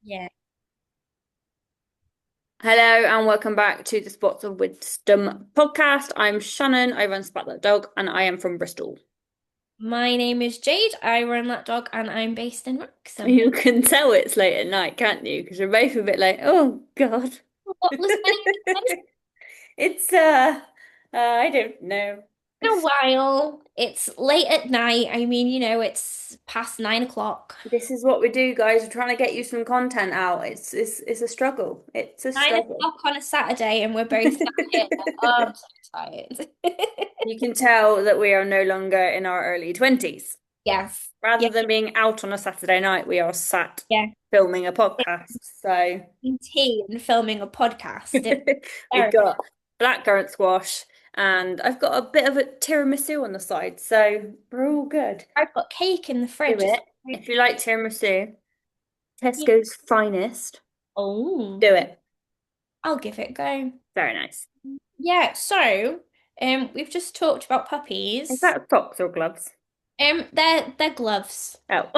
Yeah. Hello and welcome back to the Spots of Wisdom podcast. I'm Shannon, I run Spat That Dog, and I am from Bristol. My name is Jade. I run that dog and I'm based in Wrexham. You can tell it's late at night, can't you? Because we're both a bit like, oh God. What was my name It's I don't know. in a It's, while? It's late at night. It's past 9 o'clock. this is what we do, guys. We're trying to get you some content out. It's a struggle. It's a Nine struggle. o'clock on a Saturday and we're both sat here. Oh, I'm so tired. You can tell that we are no longer in our early 20s. Yes. Rather Yeah. than being out on a Saturday night, we are sat Yeah. filming a podcast. So Drinking tea and filming a podcast. It's we've therapy. got blackcurrant squash and I've got a bit of a tiramisu on the side. So we're all good. I've got cake in the Do fridge. it. If you like tiramisu, Yeah. Tesco's finest, Oh, do it. I'll give it a go. Very nice. Yeah, so we've just talked about Is puppies. that socks or gloves? They're gloves. Oh.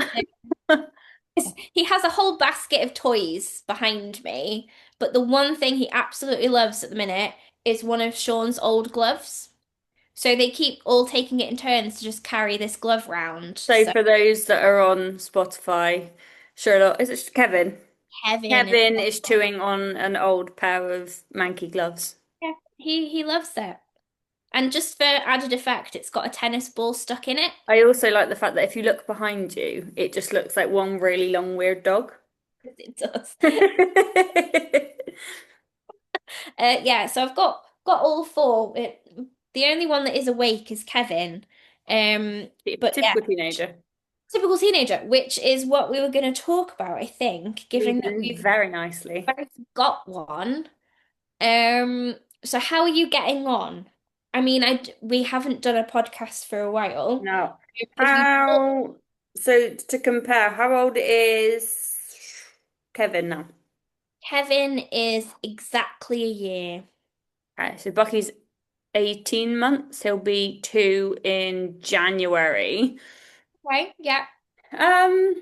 He has a whole basket of toys behind me, but the one thing he absolutely loves at the minute is one of Sean's old gloves. So they keep all taking it in turns to just carry this glove round. So So for those that are on Spotify, Sherlock, is it Kevin? Kevin is, Kevin is chewing on an old pair of manky gloves. yeah, he loves it. And just for added effect, it's got a tennis ball stuck in it. I also like the fact that if you look behind you, it just looks like one really long, weird dog. It does. Yeah, so I've got all four. The only one that is awake is Kevin. But yeah, Typical teenager. typical teenager, which is what we were going to talk about, I think, given Leads that in we've very nicely. both got one. Um, so how are you getting on? We haven't done a podcast for a while. Now, If you thought how, so to compare, how old is Kevin now? Kevin is exactly a year. Okay, so Bucky's 18 months. He'll be 2 in January. Right? Yeah. Um,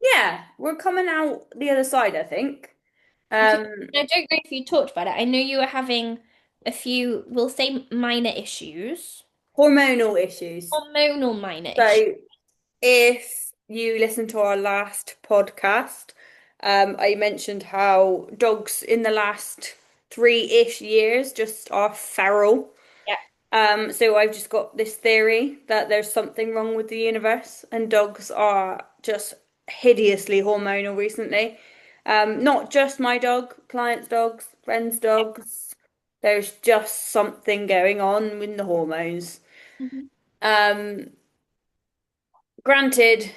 yeah, we're coming out the other side, I think. Yeah. Um, I don't know if you talked about it. I know you were having a few, we'll say minor issues. Hormonal issues. Hormonal minor issues. So if you listen to our last podcast, I mentioned how dogs in the last 3-ish years just are feral. Yeah. So I've just got this theory that there's something wrong with the universe and dogs are just hideously hormonal recently. Not just my dog, clients' dogs, friends' dogs. There's just something going on with the hormones. Mhm. Um, Granted,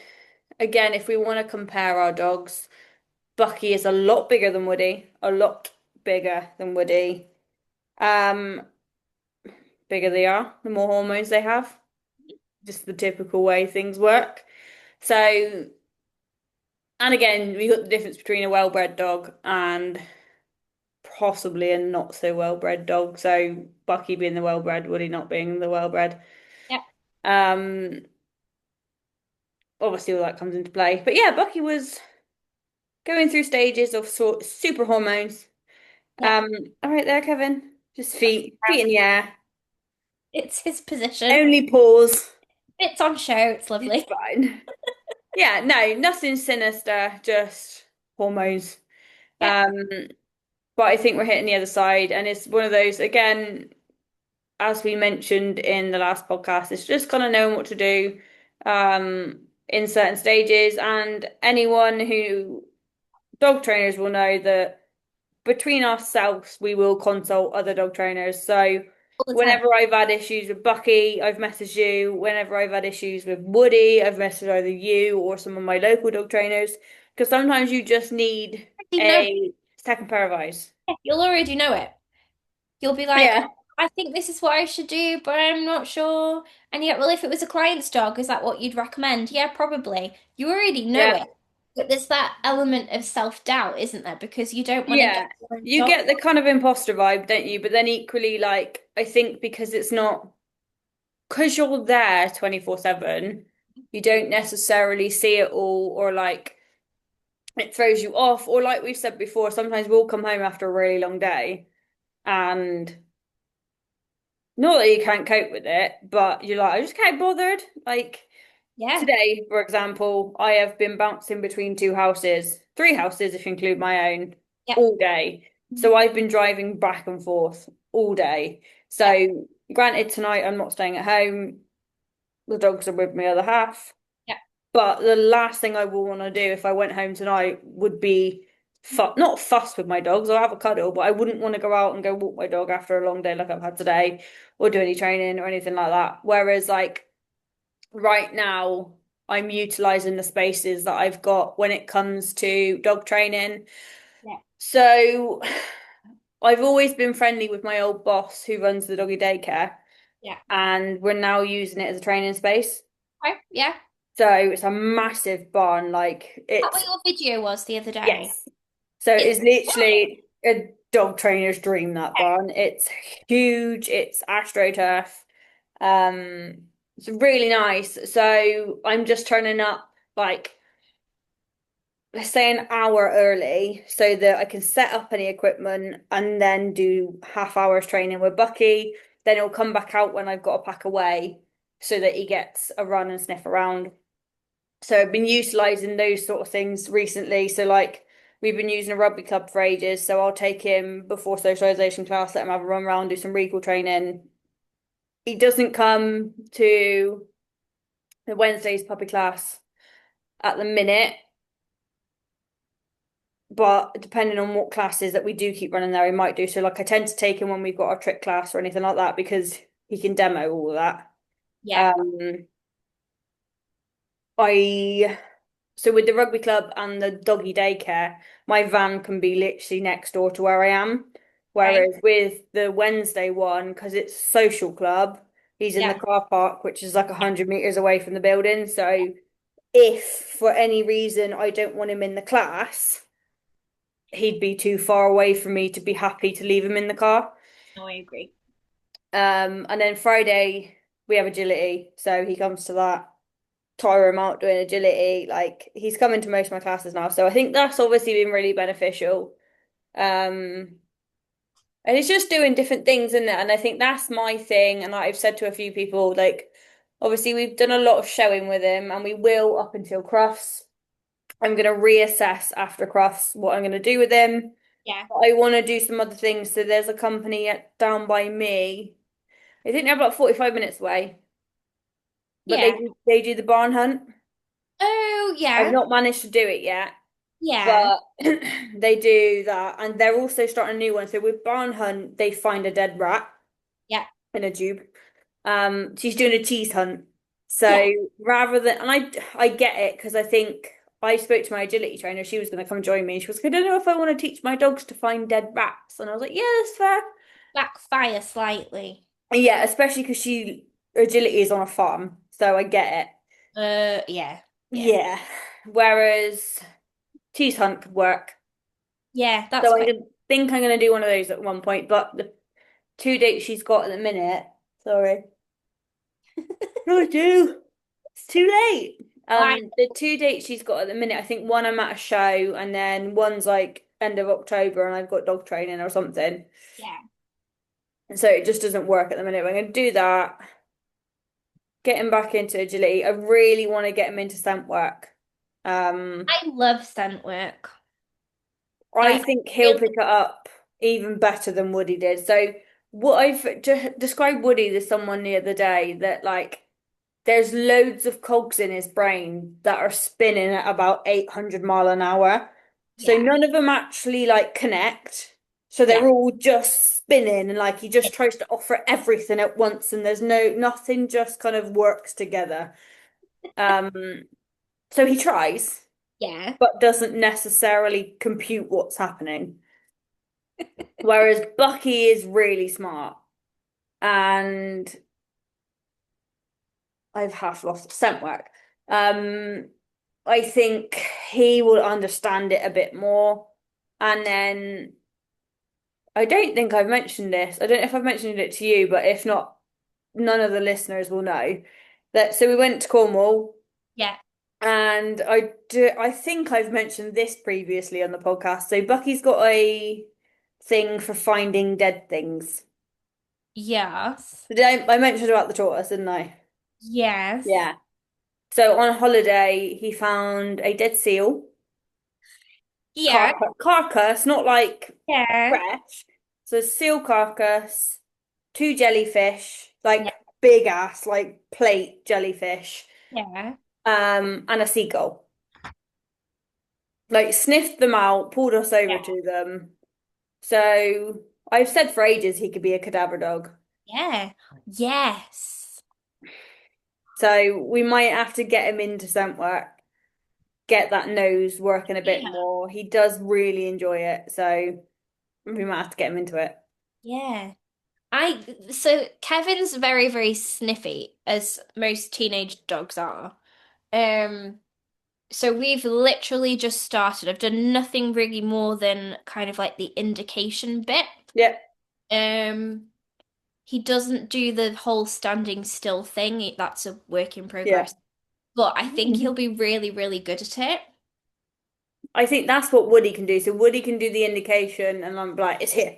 again, if we want to compare our dogs, Bucky is a lot bigger than Woody, a lot bigger than Woody. Um, Bigger they are, the more hormones they have. Just the typical way things work. So, and again, we got the difference between a well-bred dog and possibly a not so well-bred dog. So, Bucky being the well-bred, Woody not being the well-bred. Yeah. Um, Obviously all that comes into play. But yeah, Bucky was going through stages of super hormones. Yeah. All right there, Kevin. Just That's feet in the air. it's his position. Only paws. It's on show. It's It's lovely. fine. Yeah, no, nothing sinister, just hormones. Yeah. Um, but I think we're hitting the other side, and it's one of those, again, as we mentioned in the last podcast, it's just kind of knowing what to do in certain stages. And anyone who dog trainers will know that between ourselves, we will consult other dog trainers. So All the time. whenever I've had issues with Bucky, I've messaged you. Whenever I've had issues with Woody, I've messaged either you or some of my local dog trainers. Because sometimes you just need You know, a second pair of eyes. you'll already know it. You'll be like, Yeah. I think this is what I should do, but I'm not sure. And yet, well, if it was a client's dog, is that what you'd recommend? Yeah, probably. You already know Yeah. it. But there's that element of self-doubt, isn't there? Because you don't want to get Yeah. your own You dog. get the kind of imposter vibe, don't you? But then equally, like, I think because it's not, because you're there 24/7, you don't necessarily see it all or like, it throws you off. Or like we've said before, sometimes we'll come home after a really long day and not that you can't cope with it, but you're like, I just can't be bothered. Like Yeah. today, for example, I have been bouncing between two houses, three houses if you include my own, Yeah. all day. So I've been driving back and forth all day. Yeah. So granted, tonight I'm not staying at home. The dogs are with my other half. Yeah. But the last thing I will want to do if I went home tonight would be fu not fuss with my dogs. I'll have a cuddle, but I wouldn't want to go out and go walk my dog after a long day like I've had today or do any training or anything like that. Whereas like right now, I'm utilizing the spaces that I've got when it comes to dog training. Yeah. So I've always been friendly with my old boss who runs the doggy daycare, Yeah. and we're now using it as a training space. Okay. Yeah. So it's a massive barn, like That what it's your video was the other day? yes. So It's it's literally a dog trainer's dream, that barn. It's huge, it's AstroTurf. It's really nice. So I'm just turning up like let's say an hour early so that I can set up any equipment and then do half hours training with Bucky. Then he'll come back out when I've got to pack away so that he gets a run and sniff around. So I've been utilizing those sort of things recently. So like we've been using a rugby club for ages. So I'll take him before socialization class, let him have a run around, do some recall training. He doesn't come to the Wednesday's puppy class at the minute, but depending on what classes that we do keep running there, he might do. So like I tend to take him when we've got our trick class or anything like that because he can demo all of that. yeah. Um, I so with the rugby club and the doggy daycare, my van can be literally next door to where I am. Right. Whereas with the Wednesday one, because it's social club, he's in the Yeah. car park, which is like 100 meters away from the building. So if for any reason I don't want him in the class, he'd be too far away from me to be happy to leave him in the car. No, I agree. And then Friday we have agility, so he comes to that. Tire him out doing agility. Like he's coming to most of my classes now, so I think that's obviously been really beneficial. Um, and it's just doing different things in it, and I think that's my thing. And I've said to a few people, like, obviously we've done a lot of showing with him, and we will up until Crufts. I'm gonna reassess after Crufts what I'm gonna do with him. Yeah. I want to do some other things. So there's a company down by me. I think they're about 45 minutes away, but Yeah. they do the barn hunt. Oh, I've yeah. not managed to do it yet, Yeah. but they do that, and they're also starting a new one. So with barn hunt, they find a dead rat Yeah. in a tube. She's doing a tease hunt. Yeah. So rather than, and I get it because I think I spoke to my agility trainer. She was going to come join me. She was like, I don't know if I want to teach my dogs to find dead rats, and I was like, yeah, that's fair. Backfire slightly. Yeah, especially because she agility is on a farm, so I get it. Yeah. Yeah. Yeah. Whereas tease hunt could work. Yeah, that's So quite think I'm gonna do one of those at one point, but the two dates she's got at the minute, sorry. No, I do. It's too late. fine. The two dates she's got at the minute, I think one I'm at a show and then one's like end of October and I've got dog training or something. Yeah. And so it just doesn't work at the minute. I'm gonna do that, get him back into agility. I really want to get him into scent work. Um, I love scent work. I Like, think he'll really, pick it up even better than Woody did. So what I've described Woody to someone the other day that like there's loads of cogs in his brain that are spinning at about 800 mile an hour. So yeah. none of them actually like connect. So Yeah. they're all just spinning and like he just tries to offer everything at once and there's nothing just kind of works together. Um, so he tries, Yeah. but doesn't necessarily compute what's happening. Whereas Bucky is really smart and I've half lost scent work. Um, I think he will understand it a bit more. And then I don't think I've mentioned this. I don't know if I've mentioned it to you, but if not, none of the listeners will know that. So we went to Cornwall Yeah. And I think I've mentioned this previously on the podcast. So Bucky's got a thing for finding dead things. Yes. So I mentioned about the tortoise, didn't I? Yes. Yeah. So on holiday, he found a dead seal, Yeah. carcass, not like Yeah. fresh. So seal carcass, two jellyfish, Yeah. like big ass, like plate jellyfish, Yeah. and a seagull. Like sniffed them out, pulled us over Yeah. to them. So I've said for ages he could be a cadaver dog. Yeah. Yes. So we might have to get him into scent work, get that nose working a bit Yeah. more. He does really enjoy it, so we might have to get him into it. Yeah. So Kevin's very, very sniffy, as most teenage dogs are. Um, so we've literally just started. I've done nothing really more than kind of like the indication bit. Yeah, Um, he doesn't do the whole standing still thing. That's a work in yeah. progress. But I think he'll be really, really good at it. I think that's what Woody can do. So Woody can do the indication, and I'm like, it's here.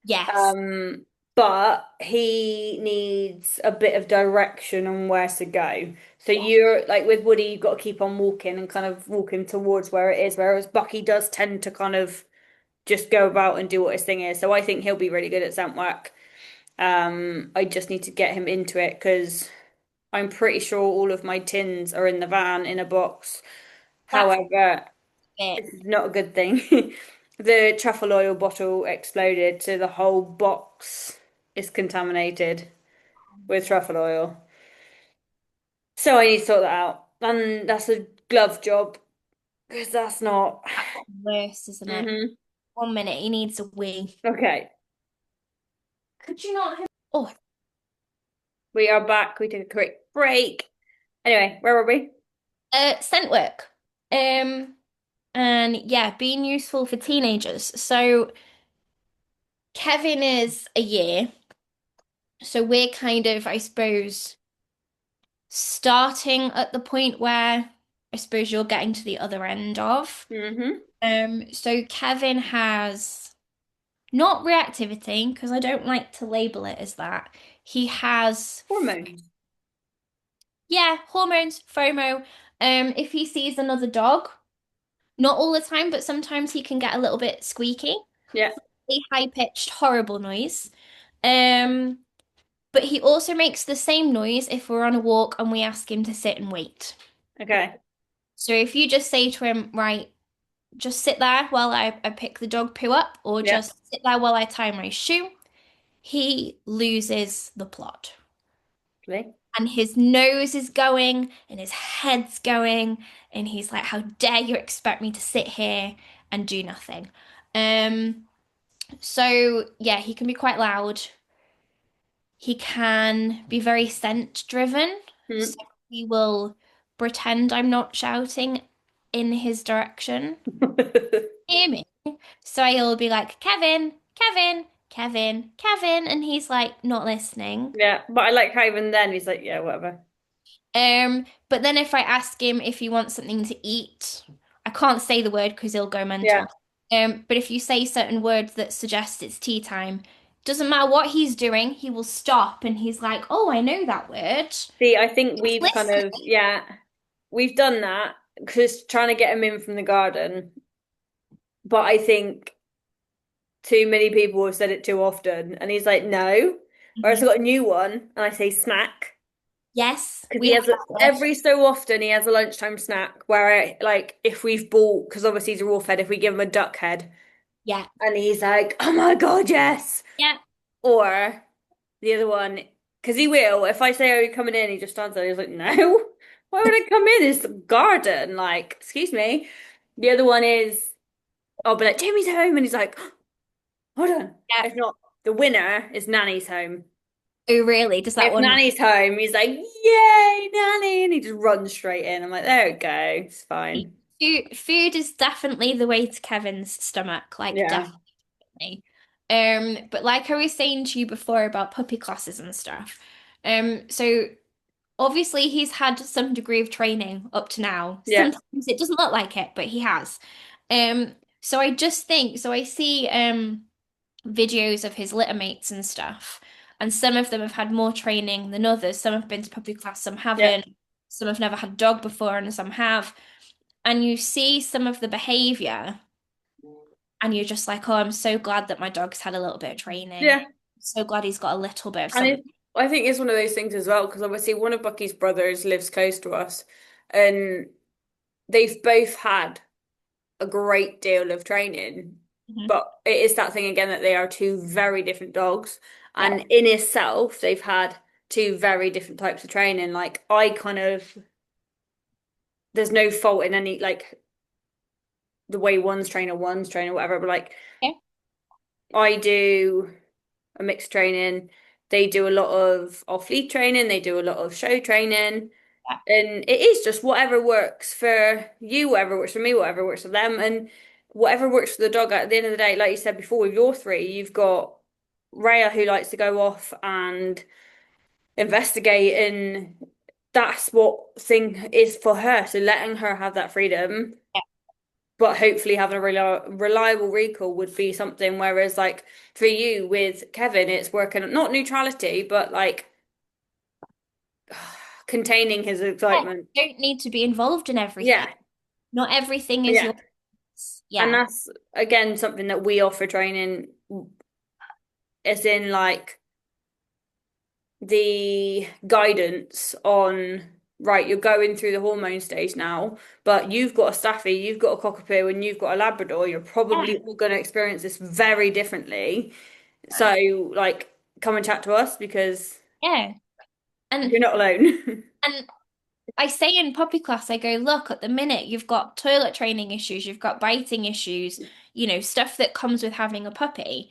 Yes. Um, but he needs a bit of direction on where to go. So Yeah. you're like with Woody, you've got to keep on walking and kind of walking towards where it is, whereas Bucky does tend to kind of just go about and do what his thing is. So I think he'll be really good at scent work. I just need to get him into it because I'm pretty sure all of my tins are in the van in a box. That's However, it. this is not a good thing. The truffle oil bottle exploded, so the whole box is contaminated with truffle oil. So I need to sort that out. And that's a glove job because that's not. Worse, isn't it? Hmm. 1 minute, he needs a wee. Okay, Could you not have... Oh, we are back. We took a quick break. Anyway, where were we? scent work. Um, and yeah, being useful for teenagers. So Kevin is a year. So we're kind of, I suppose, starting at the point where I suppose you're getting to the other end of. Hmm. So Kevin has not reactivity, because I don't like to label it as that. He has, Hormones. yeah, hormones, FOMO. If he sees another dog, not all the time, but sometimes he can get a little bit squeaky, Yeah. a high-pitched, horrible noise. Um, but he also makes the same noise if we're on a walk and we ask him to sit and wait. Okay. So if you just say to him, right, just sit there while I pick the dog poo up, or Yeah. just sit there while I tie my shoe, he loses the plot. Lovely. And his nose is going and his head's going, and he's like, how dare you expect me to sit here and do nothing? Um, so yeah, he can be quite loud. He can be very scent driven. So Mm. he will pretend I'm not shouting in his direction. Hear me. So I'll be like, Kevin, Kevin, Kevin, Kevin, and he's like not listening. Yeah, but I like how even then he's like, yeah, whatever. But then if I ask him if he wants something to eat, I can't say the word because he'll go Yeah. mental. But if you say certain words that suggest it's tea time, doesn't matter what he's doing, he will stop and he's like, "Oh, I know that word." See, I think He's we've kind listening. of, yeah, we've done that because trying to get him in from the garden. But I think too many people have said it too often. And he's like, no. Or else I Mhm. got a new one and I say snack. Yes, Because we he have has that word. every so often he has a lunchtime snack where like if we've bought because obviously he's raw fed if we give him a duck head Yeah, and he's like oh my God yes yeah. or the other one because he will if I say oh you're coming in he just stands there he's like no why would I come in it's the garden like excuse me the other one is I'll be like Jamie's home and he's like hold on Yeah. if not the winner is Nanny's home. Oh, really? Does that If one? Nanny's home, he's like, "Yay, Nanny!" and he just runs straight in. I'm like, "There we go, it's fine." Food is definitely the way to Kevin's stomach, like Yeah. definitely. But like I was saying to you before about puppy classes and stuff, so obviously he's had some degree of training up to now. Yeah, Sometimes it doesn't look like it, but he has. So I just think, so I see videos of his litter mates and stuff, and some of them have had more training than others. Some have been to puppy class, some yeah, haven't. Some have never had a dog before, and some have. And you see some of the behavior, and you're just like, oh, I'm so glad that my dog's had a little bit of training. yeah. So glad he's got a little bit of And something. I think it's one of those things as well, because obviously one of Bucky's brothers lives close to us, and they've both had a great deal of training. Mhm. But it is that thing again that they are two very different dogs. Yeah, And in itself, they've had two very different types of training. Like, I kind of, there's no fault in any, like, the way one's trainer, whatever. But like, yeah, I do a mixed training. They do a lot of off-lead training. They do a lot of show training. yeah, And it is just whatever works for you, whatever works for me, whatever works for them, and whatever works for the dog at the end of the day. Like you said before, with your three, you've got Rhea who likes to go off and investigate, and that's what thing is for her. So letting her have that freedom, yeah. but hopefully having a reliable recall would be something. Whereas, like for you with Kevin, it's working not neutrality, but like containing his Yeah. excitement. You don't need to be involved in everything. Yeah, Not everything is yeah. yours. And Yeah. that's again something that we offer training, as in like the guidance on, right, you're going through the hormone stage now, but you've got a Staffy, you've got a Cockapoo, and you've got a Labrador. You're probably Yeah. all going to experience this very differently. So, like, come and chat to us because Yeah. And you're not alone. and I say in puppy class, I go, look, at the minute you've got toilet training issues, you've got biting issues, stuff that comes with having a puppy.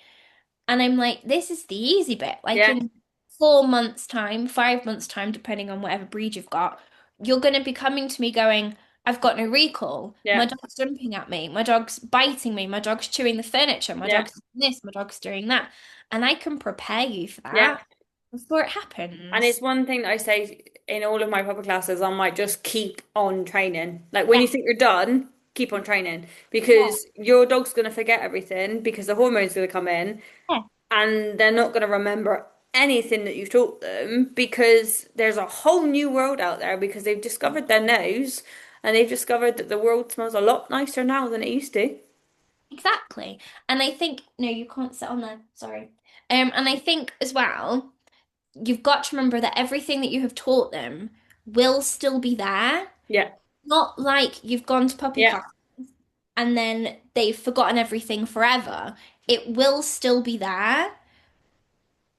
And I'm like, this is the easy bit. Like Yeah, in 4 months' time, 5 months' time, depending on whatever breed you've got, you're going to be coming to me going, I've got no recall. My yeah, dog's jumping at me. My dog's biting me. My dog's chewing the furniture. My yeah, dog's doing this. My dog's doing that. And I can prepare you for yeah. that before it And happens. it's one thing that I say in all of my public classes, I might just keep on training. Like when Yeah, you think you're done, keep on training yeah, because your dog's going to forget everything because the hormones going to come in yeah. and they're not going to remember anything that you've taught them because there's a whole new world out there because they've discovered their nose and they've discovered that the world smells a lot nicer now than it used to. Exactly. And I think, no, you can't sit on there. Sorry. And I think as well, you've got to remember that everything that you have taught them will still be there. Yeah, Not like you've gone to puppy yeah. class and then they've forgotten everything forever. It will still be there,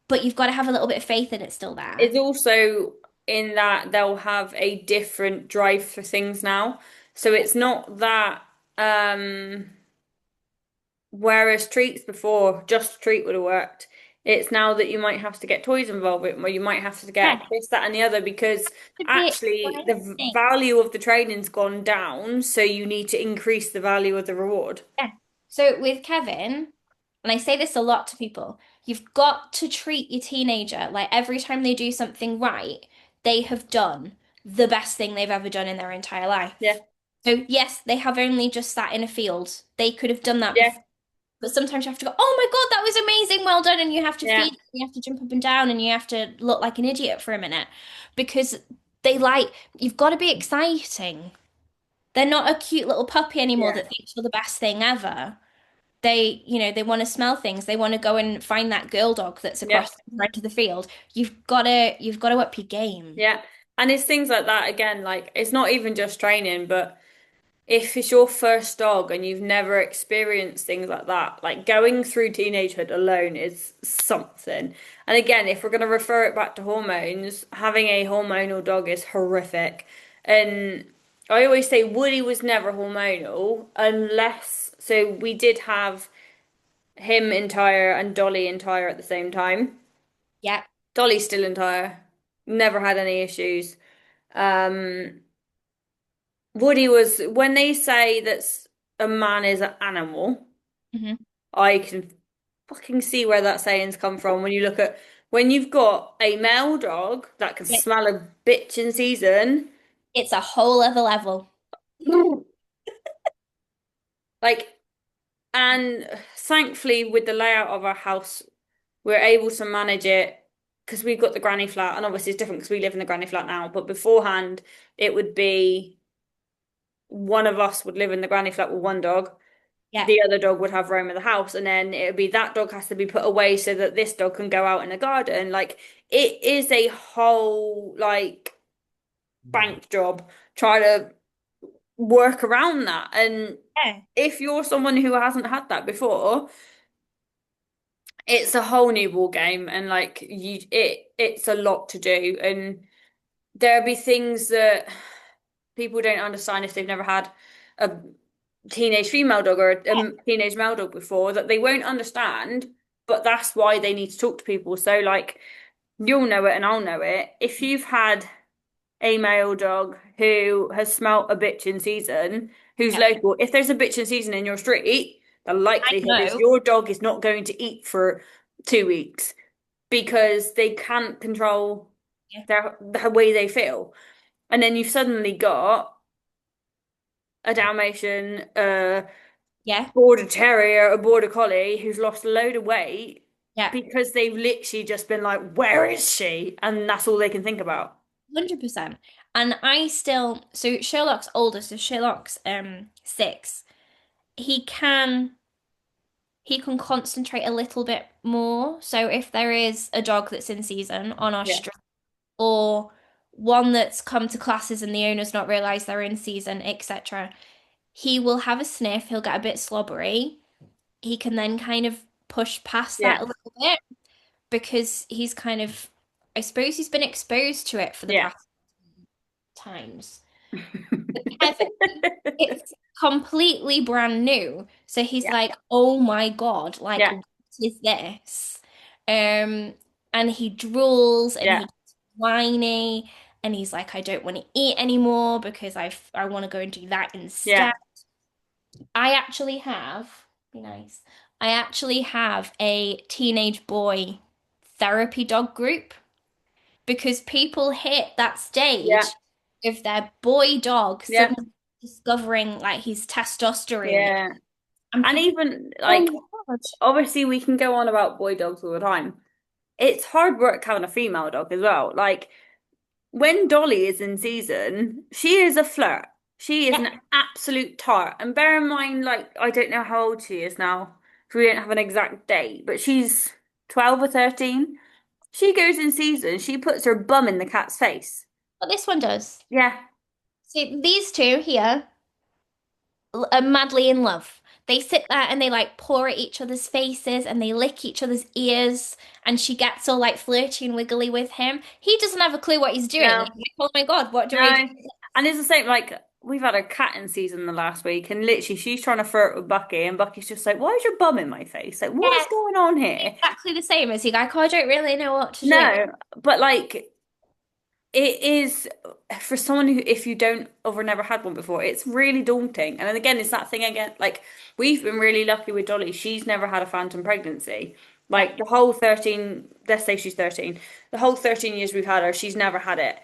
but you've got to have a little bit of faith that it's still there. It's also in that they'll have a different drive for things now. So it's not that whereas treats before, just a treat would have worked. It's now that you might have to get toys involved with, or you might have to Yeah, get this, that, and the other because to be actually the exciting. value of the training's gone down, so you need to increase the value of the reward. Yeah. So with Kevin, and I say this a lot to people, you've got to treat your teenager like every time they do something right, they have done the best thing they've ever done in their entire Yeah, life. So yes, they have only just sat in a field. They could have done that yeah, before. But sometimes you have to go, oh my God, that was amazing, well done. And you have to yeah, feed, you have to jump up and down, and you have to look like an idiot for a minute because they like, you've got to be exciting. They're not a cute little puppy anymore yeah, that thinks you're the best thing ever. They want to smell things. They want to go and find that girl dog that's yeah, across the front of the field. You've got to up your game. yeah. And it's things like that again, like it's not even just training, but if it's your first dog and you've never experienced things like that, like going through teenagehood alone is something. And again, if we're going to refer it back to hormones, having a hormonal dog is horrific. And I always say Woody was never hormonal unless, so we did have him entire and Dolly entire at the same time. Yeah. Dolly's still entire, never had any issues. Um, Woody was, when they say that a man is an animal, Hmm. I can fucking see where that saying's come from when you look at When you've got a male dog that can Yeah. smell a bitch in season, It's a whole other level. like, and thankfully with the layout of our house, we're able to manage it because we've got the granny flat, and obviously it's different because we live in the granny flat now, but beforehand it would be one of us would live in the granny flat with one dog, Yeah. the other dog would have roam of the house, and then it would be that dog has to be put away so that this dog can go out in the garden. Like it is a whole like bank job trying to work around that. And Yeah. if you're someone who hasn't had that before, it's a whole new ball game, and like it's a lot to do, and there'll be things that people don't understand if they've never had a teenage female dog or a teenage male dog before, that they won't understand, but that's why they need to talk to people. So like you'll know it and I'll know it. If you've had a male dog who has smelt a bitch in season, who's Yeah. local, if there's a bitch in season in your street, the I likelihood is know. your dog is not going to eat for 2 weeks because they can't control Yeah. the way they feel. And then you've suddenly got a Dalmatian, Yeah. border terrier, a border collie who's lost a load of weight Yeah. because they've literally just been like, where is she? And that's all they can think about. 100%. And I still, so Sherlock's older, so Sherlock's 6. He can he can concentrate a little bit more. So if there is a dog that's in season on our Yeah. street or one that's come to classes and the owner's not realized they're in season, etc., he will have a sniff, he'll get a bit slobbery. He can then kind of push past Yeah. that a little bit because he's kind of, I suppose he's been exposed to it for the Yeah. past times. With Kevin, it's completely brand new. So he's Yeah. like, oh my God, like, Yeah. what is this? Um, and he drools and Yeah. he gets whiny and he's like, I don't want to eat anymore because I want to go and do that Yeah. instead. I actually have, be nice. I actually have a teenage boy therapy dog group because people hit that Yeah. stage of their boy dog Yeah. suddenly discovering like his testosterone Yeah. and And people, even oh like, my God. obviously, we can go on about boy dogs all the time. It's hard work having a female dog as well. Like, when Dolly is in season, she is a flirt. She is Yeah, an absolute tart. And bear in mind, like, I don't know how old she is now, so we don't have an exact date, but she's 12 or 13. She goes in season, she puts her bum in the cat's face. but this one does. Yeah, See, these two here are madly in love. They sit there and they like paw at each other's faces and they lick each other's ears and she gets all like flirty and wiggly with him. He doesn't have a clue what he's doing. no, He's like, oh my God, what do I do? no. And it's the same, like, we've had a cat in season the last week, and literally she's trying to flirt with Bucky, and Bucky's just like, why is your bum in my face? Like, Yeah, what's going on here? exactly the same as you like, oh, I don't really know what to do. No, but like, it is for someone who, if you don't or never had one before, it's really daunting. And then again, it's that thing again. Like we've been really lucky with Dolly; she's never had a phantom pregnancy. Yeah, Like the whole 13, let's say she's 13, the whole 13 years we've had her, she's never had it.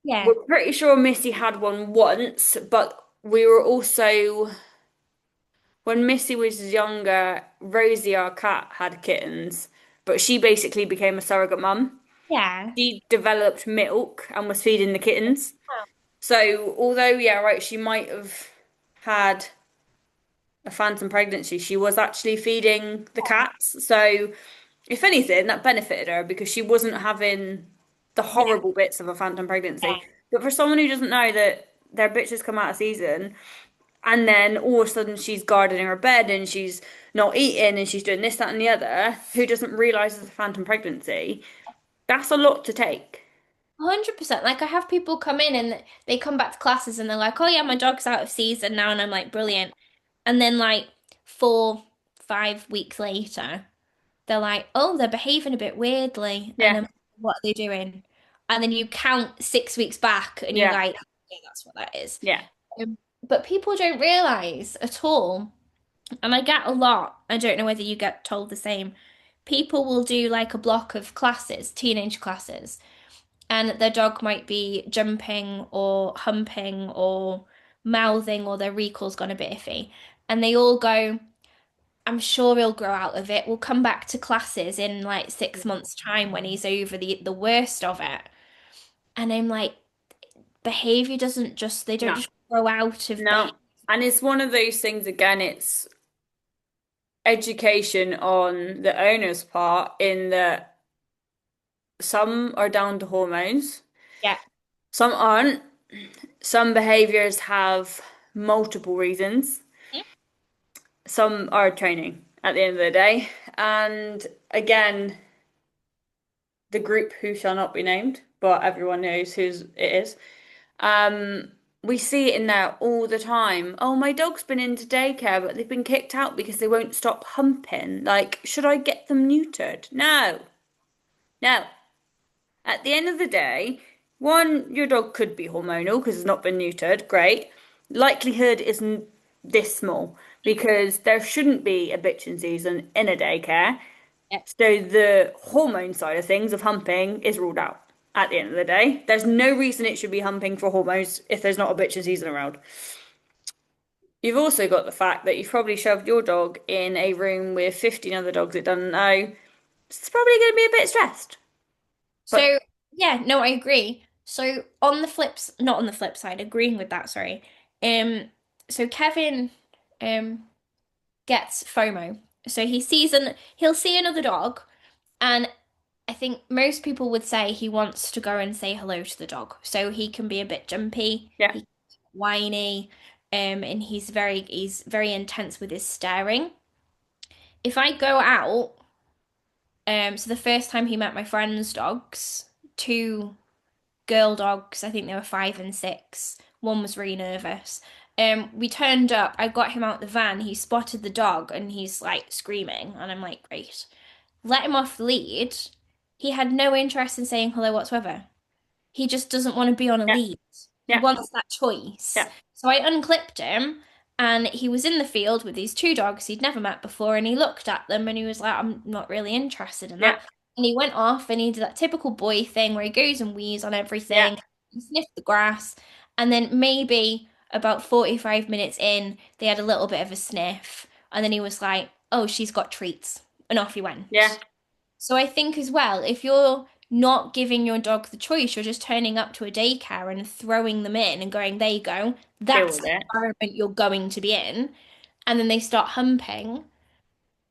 yeah, We're pretty sure Missy had one once, but we were also, when Missy was younger, Rosie, our cat, had kittens, but she basically became a surrogate mum. yeah. She developed milk and was feeding the kittens. So, although, yeah, right, she might have had a phantom pregnancy, she was actually feeding the cats. So, if anything, that benefited her because she wasn't having the Yeah, horrible bits of a phantom pregnancy. yeah. But for someone who doesn't know that their bitches come out of season and then all of a sudden she's gardening her bed and she's not eating and she's doing this, that, and the other, who doesn't realize it's a phantom pregnancy, that's a lot to take. 100%. Like I have people come in and they come back to classes and they're like, "Oh yeah, my dog's out of season now," and I'm like, "Brilliant." And then like 4, 5 weeks later, they're like, "Oh, they're behaving a bit weirdly," and Yeah, I'm, "What are they doing?" And then you count 6 weeks back and you're yeah, like, "Yeah, that's what that is." yeah, But people don't realize at all, and I get a lot. I don't know whether you get told the same. people will do like a block of classes, teenage classes, and their dog might be jumping or humping or mouthing or their recall's gone a bit iffy. And they all go, I'm sure he'll grow out of it. We'll come back to classes in like 6 months' time when he's over the worst of it. And I'm like, behavior doesn't just, they don't No, just grow out of behavior. no. And it's one of those things again, it's education on the owner's part in that some are down to hormones, Yeah. some aren't. Some behaviors have multiple reasons. Some are training at the end of the day. And again, the group who shall not be named, but everyone knows whose it is. Um, we see it in there all the time. Oh, my dog's been into daycare, but they've been kicked out because they won't stop humping. Like, should I get them neutered? No, no. At the end of the day, one, your dog could be hormonal because it's not been neutered. Great. Likelihood isn't this small because there shouldn't be a bitching season in a daycare. Yeah. So the hormone side of things of humping is ruled out at the end of the day. There's no reason it should be humping for hormones if there's not a bitching season around. You've also got the fact that you've probably shoved your dog in a room with 15 other dogs it doesn't know. It's probably going to be a bit stressed. But So, yeah, no, I agree. So on the flips, not on the flip side, agreeing with that, sorry. Um, so Kevin gets FOMO. So he'll see another dog, and I think most people would say he wants to go and say hello to the dog. So he can be a bit jumpy, yeah, he whiny, and he's very intense with his staring. If I go out, so the first time he met my friend's dogs, two girl dogs, I think they were 5 and 6. One was really nervous. We turned up, I got him out the van, he spotted the dog and he's like screaming, and I'm like, great. Let him off the lead. He had no interest in saying hello whatsoever. He just doesn't want to be on a yeah, lead. He yeah, wants that choice. yeah, So I unclipped him and he was in the field with these two dogs he'd never met before and he looked at them and he was like, I'm not really interested in yeah, that. And he went off and he did that typical boy thing where he goes and wheezes on yeah, everything, he sniffed the grass, and then maybe about 45 minutes in, they had a little bit of a sniff, and then he was like, oh, she's got treats. And off he yeah. went. So I think as well, if you're not giving your dog the choice, you're just turning up to a daycare and throwing them in and going, there you go, Deal that's with the it. environment you're going to be in. And then they start humping,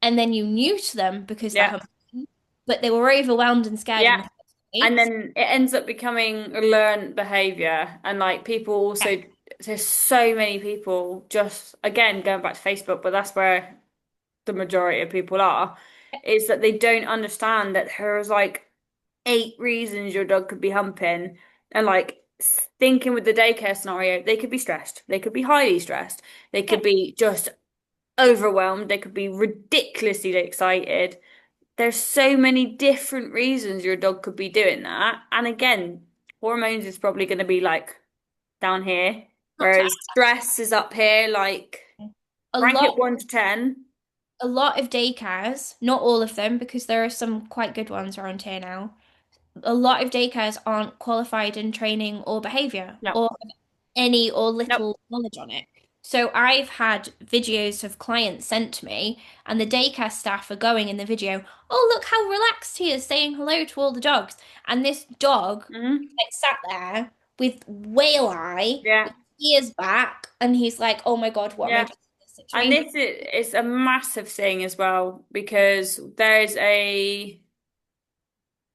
and then you neuter them because they're Yeah, humping, but they were overwhelmed and scared in yeah. the first And place. then it ends up becoming a learned behavior. And like people Yeah. also, there's so many people just, again, going back to Facebook, but that's where the majority of people are, is that they don't understand that there's like 8 reasons your dog could be humping. And like thinking with the daycare scenario, they could be stressed. They could be highly stressed. They Yeah. could be just overwhelmed. They could be ridiculously excited. There's so many different reasons your dog could be doing that. And again, hormones is probably going to be like down here, Not to whereas stress is up here. Like a rank lot it 1 to 10. a lot of daycares, not all of them, because there are some quite good ones around here now. A lot of daycares aren't qualified in training or behavior No, or any or nope. little knowledge on it. So I've had videos of clients sent to me, and the daycare staff are going in the video, oh, look how relaxed he is saying hello to all the dogs. And this dog Hmm. like sat there with whale eye, Yeah, with ears back, and he's like, oh my God, what am I yeah. doing in this And situation? this is a massive thing as well because there's a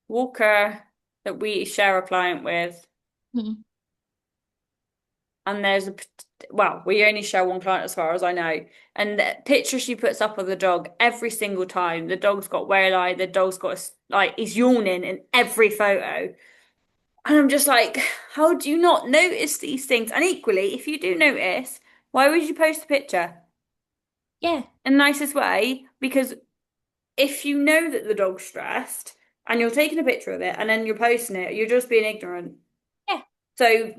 walker that we share a client with, Hmm. and well, we only share one client as far as I know. And the picture she puts up of the dog every single time, the dog's got whale eye, the dog's got like he's yawning in every photo. And I'm just like, how do you not notice these things? And equally, if you do notice, why would you post a picture Yeah, in the nicest way? Because if you know that the dog's stressed and you're taking a picture of it and then you're posting it, you're just being ignorant. yeah, So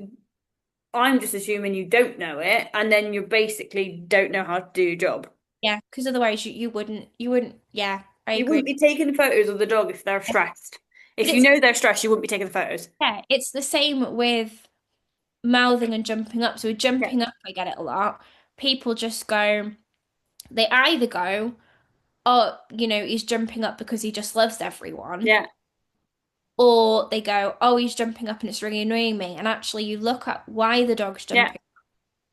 I'm just assuming you don't know it, and then you basically don't know how to do your job. yeah. Because otherwise, you wouldn't, yeah. I You agree. wouldn't be taking photos of the dog if they're stressed. But If you it's know they're stressed, you wouldn't be taking the photos. yeah, it's the same with mouthing and jumping up. So with Yeah, jumping up, I get it a lot. People just go, they either go, oh, he's jumping up because he just loves everyone. yeah, Or they go, oh, he's jumping up and it's really annoying me. And actually, you look at why the dog's yeah. jumping,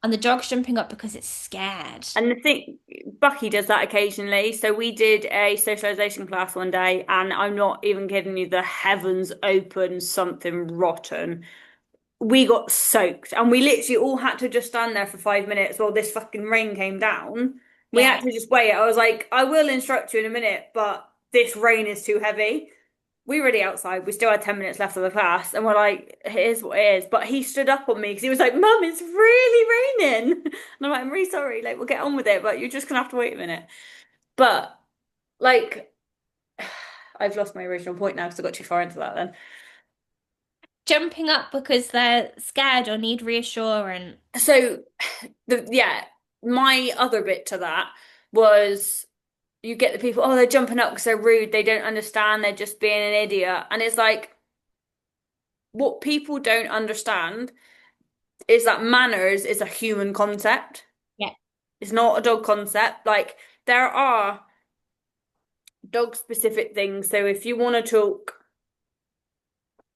and the dog's jumping up because it's scared. And the thing, Bucky does that occasionally. So we did a socialization class one day, and I'm not even kidding you, the heavens opened something rotten. We got soaked, and we literally all had to just stand there for 5 minutes while this fucking rain came down. We had Yeah. to just wait. I was like, I will instruct you in a minute, but this rain is too heavy. We were already outside. We still had 10 minutes left of the class, and we're like, it is what it is. But he stood up on me because he was like, Mum, it's really raining. And I'm like, I'm really sorry. Like, we'll get on with it, but you're just gonna have to wait a minute. But like, I've lost my original point now because I got too far into that then. Jumping up because they're scared or need reassurance. So, yeah, my other bit to that was you get the people, oh, they're jumping up because they're rude, they don't understand, they're just being an idiot. And it's like, what people don't understand is that manners is a human concept. Yeah. It's not a dog concept. Like, there are dog specific things. So, if you want to talk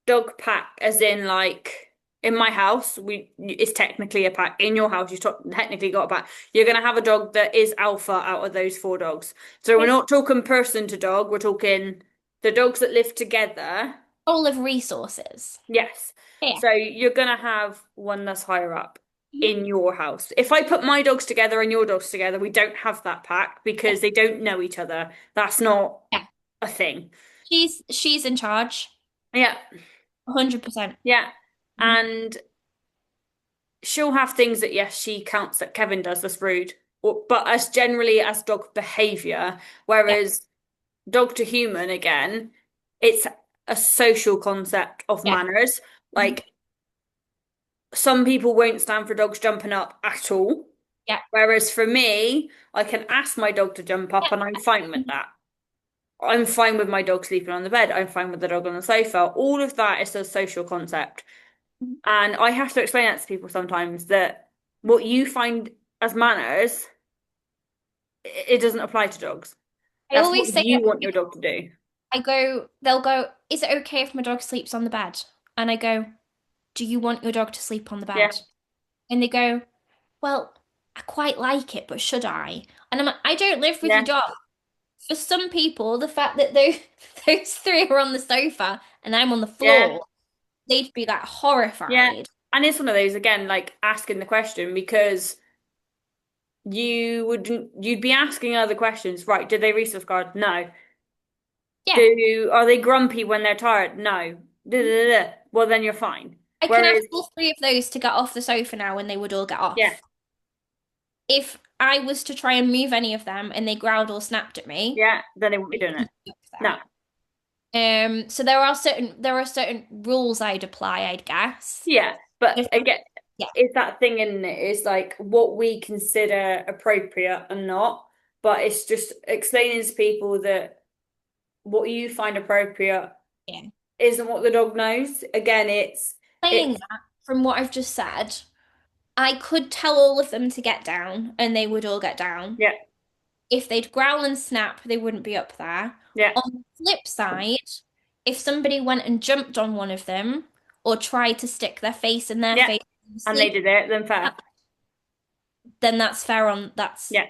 dog pack, as in like in my house, we it's technically a pack. In your house, technically got a pack. You're gonna have a dog that is alpha out of those four dogs. So we're It's not talking person to dog. We're talking the dogs that live together. all of resources. Yes. Yeah. So you're gonna have one that's higher up Mhm. in your house. If I put my dogs together and your dogs together, we don't have that pack Yeah. because they don't know each other. That's not Yeah. a thing. She's in charge. Yeah. 100%. Yeah. Mhm. And she'll have things that yes, she counts that Kevin does that's rude, but as generally as dog behavior, Yeah. whereas dog to human again, it's a social concept of Yeah. manners. Mhm. Like some people won't stand for dogs jumping up at all, Yeah. whereas for me, I can ask my dog to jump up and I'm fine with Yeah. that. I'm fine with my dog sleeping on the bed. I'm fine with the dog on the sofa. All of that is a social concept. Mhm. And I have to explain that to people sometimes that what you find as manners, it doesn't apply to dogs. I That's what always say you want your dog to do. they'll go, is it okay if my dog sleeps on the bed? And I go, do you want your dog to sleep on the Yeah, bed? And they go, well, I quite like it, but should I? And I'm like, I don't live with your yeah, dog. For some people, the fact that those those three are on the sofa and I'm on the yeah, floor, they'd be like yeah. horrified. And it's one of those again, like asking the question because you'd be asking other questions. Right, did they resource guard? No. Yeah. Are they grumpy when they're tired? No. Da, da, da, da. Well, then you're fine. I can ask Whereas, all three of those to get off the sofa now and they would all get yeah, off. If I was to try and move any of them and they growled or snapped at me, yeah, then they won't be they doing it. wouldn't be up for No. that. So there are certain rules I'd apply, I'd guess. Yeah, but If- again, Yeah, it's that thing in it is like what we consider appropriate and not, but it's just explaining to people that what you find appropriate yeah. isn't what the dog knows. Again, Saying it's that, from what I've just said, I could tell all of them to get down and they would all get down. yeah, If they'd growl and snap, they wouldn't be up there. yeah, On the flip side, if somebody went and jumped on one of them or tried to stick their face in their yeah, face and and they sleep, did it, then fair. then that's Yeah,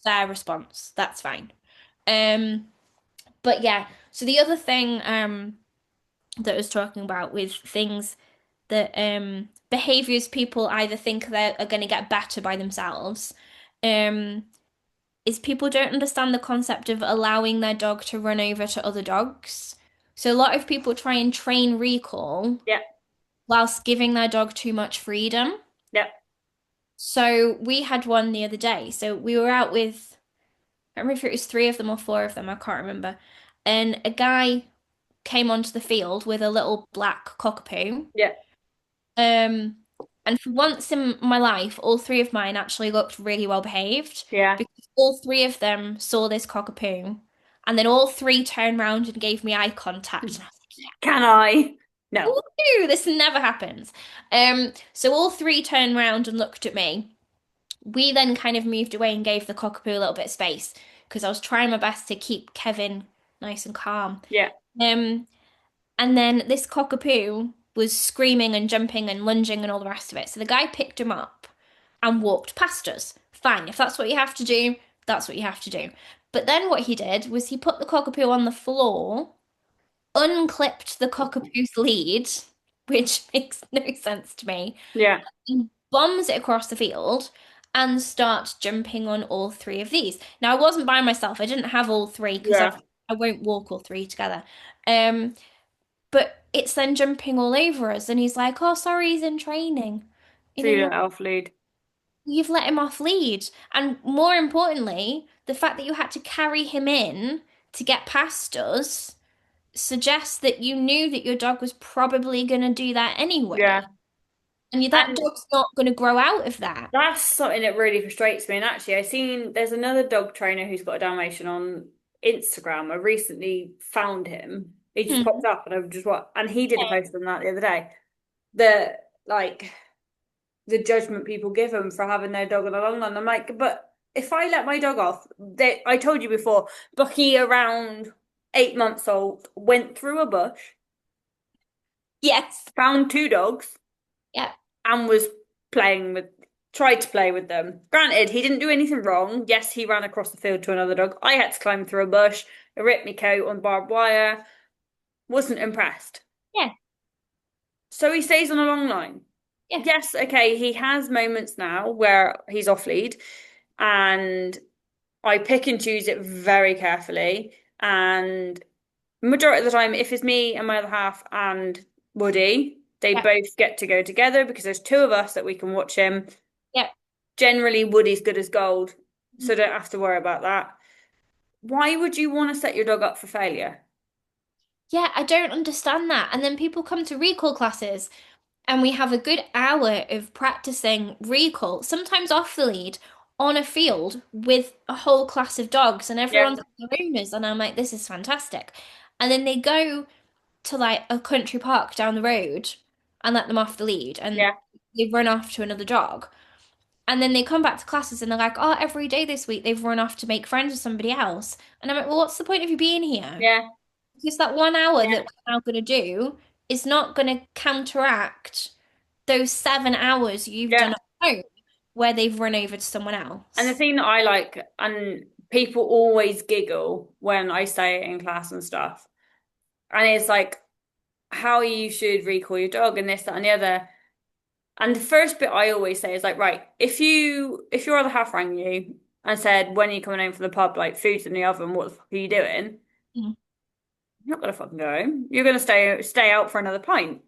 fair response. That's fine. Um, but yeah, so the other thing that I was talking about with things that behaviors people either think they are going to get better by themselves, um, is people don't understand the concept of allowing their dog to run over to other dogs. So a lot of people try and train recall yeah, whilst giving their dog too much freedom. yeah, So we had one the other day. So we were out with, I don't remember if it was three of them or four of them, I can't remember. And a guy came onto the field with a little black cockapoo. yeah, Um, and for once in my life, all three of mine actually looked really well behaved yeah, because all three of them saw this cockapoo And then all three turned round and gave me eye contact. And I was Can I? like, No. ooh, this never happens. So all three turned round and looked at me. We then kind of moved away and gave the cockapoo a little bit of space because I was trying my best to keep Kevin nice and calm. Yeah. Um, and then this cockapoo was screaming and jumping and lunging and all the rest of it. So the guy picked him up and walked past us. Fine, if that's what you have to do, that's what you have to do. But then what he did was he put the cockapoo on the floor, unclipped the cockapoo's lead, which makes no sense to me, Yeah. and bombs it across the field and starts jumping on all three of these. Now I wasn't by myself. I didn't have all three because Yeah. I won't walk all three together. Um, but it's then jumping all over us, and he's like, "Oh, sorry, he's in training." You So you know, let off lead. you've let him off lead. And more importantly, the fact that you had to carry him in to get past us suggests that you knew that your dog was probably going to do that anyway. Yeah. That And dog's not going to grow out of that. that's something that really frustrates me. And actually, I seen there's another dog trainer who's got a Dalmatian on Instagram. I recently found him. He just popped Hmm. up, and I was just what, and he did a post on that the other day. The like the judgment people give him for having their dog on a long run. I'm like, but if I let my dog off, I told you before, Bucky around 8 months old went through a bush, Yes. found two dogs, Yeah. and was playing with tried to play with them. Granted, he didn't do anything wrong. Yes, he ran across the field to another dog. I had to climb through a bush, it ripped me coat on barbed wire. Wasn't impressed. Yeah. So he stays on a long line. Yeah. Yes, okay, he has moments now where he's off lead, and I pick and choose it very carefully. And majority of the time, if it's me and my other half and Woody, they Yeah. both get to go together because there's two of us that we can watch him. Yeah. Generally, Woody's good as gold, so don't have to worry about that. Why would you want to set your dog up for failure? Yeah, I don't understand that. And then people come to recall classes and we have a good hour of practicing recall, sometimes off the lead, on a field with a whole class of dogs and Yeah, everyone's their owners. And I'm like, this is fantastic. And then they go to like a country park down the road and let them off the lead and yeah, they run off to another dog. And then they come back to classes and they're like, oh, every day this week they've run off to make friends with somebody else. And I'm like, well, what's the point of you being here? yeah, Because that 1 hour yeah. that we're now going to do is not going to counteract those 7 hours you've done Yeah. at home where they've run over to someone And the else. thing that I like, and people always giggle when I say it in class and stuff, and it's like how you should recall your dog and this, that, and the other. And the first bit I always say is like, right, if your other half rang you and said, when are you coming home from the pub, like food's in the oven, what the fuck are you doing? Mhm. You're not gonna fucking go home. You're gonna stay out for another pint.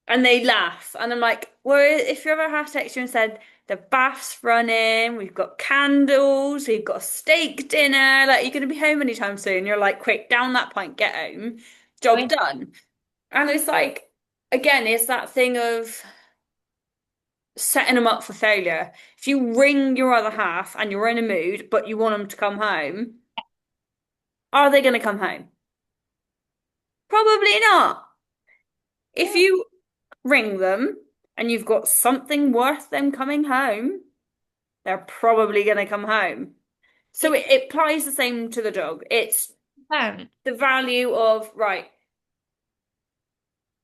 And they laugh. And I'm like, well, if you ever half text you and said, the bath's running, we've got candles, we've got a steak dinner, like you're gonna be home anytime soon. You're like, quick, down that pint, get home, Oh, job yeah. done. And it's like, again, it's that thing of setting them up for failure. If you ring your other half and you're in a mood, but you want them to come home, are they gonna come home? Probably not. If Yeah. you ring them and you've got something worth them coming home, they're probably going to come home. So It it applies the same to the dog. It's can. the value of, right,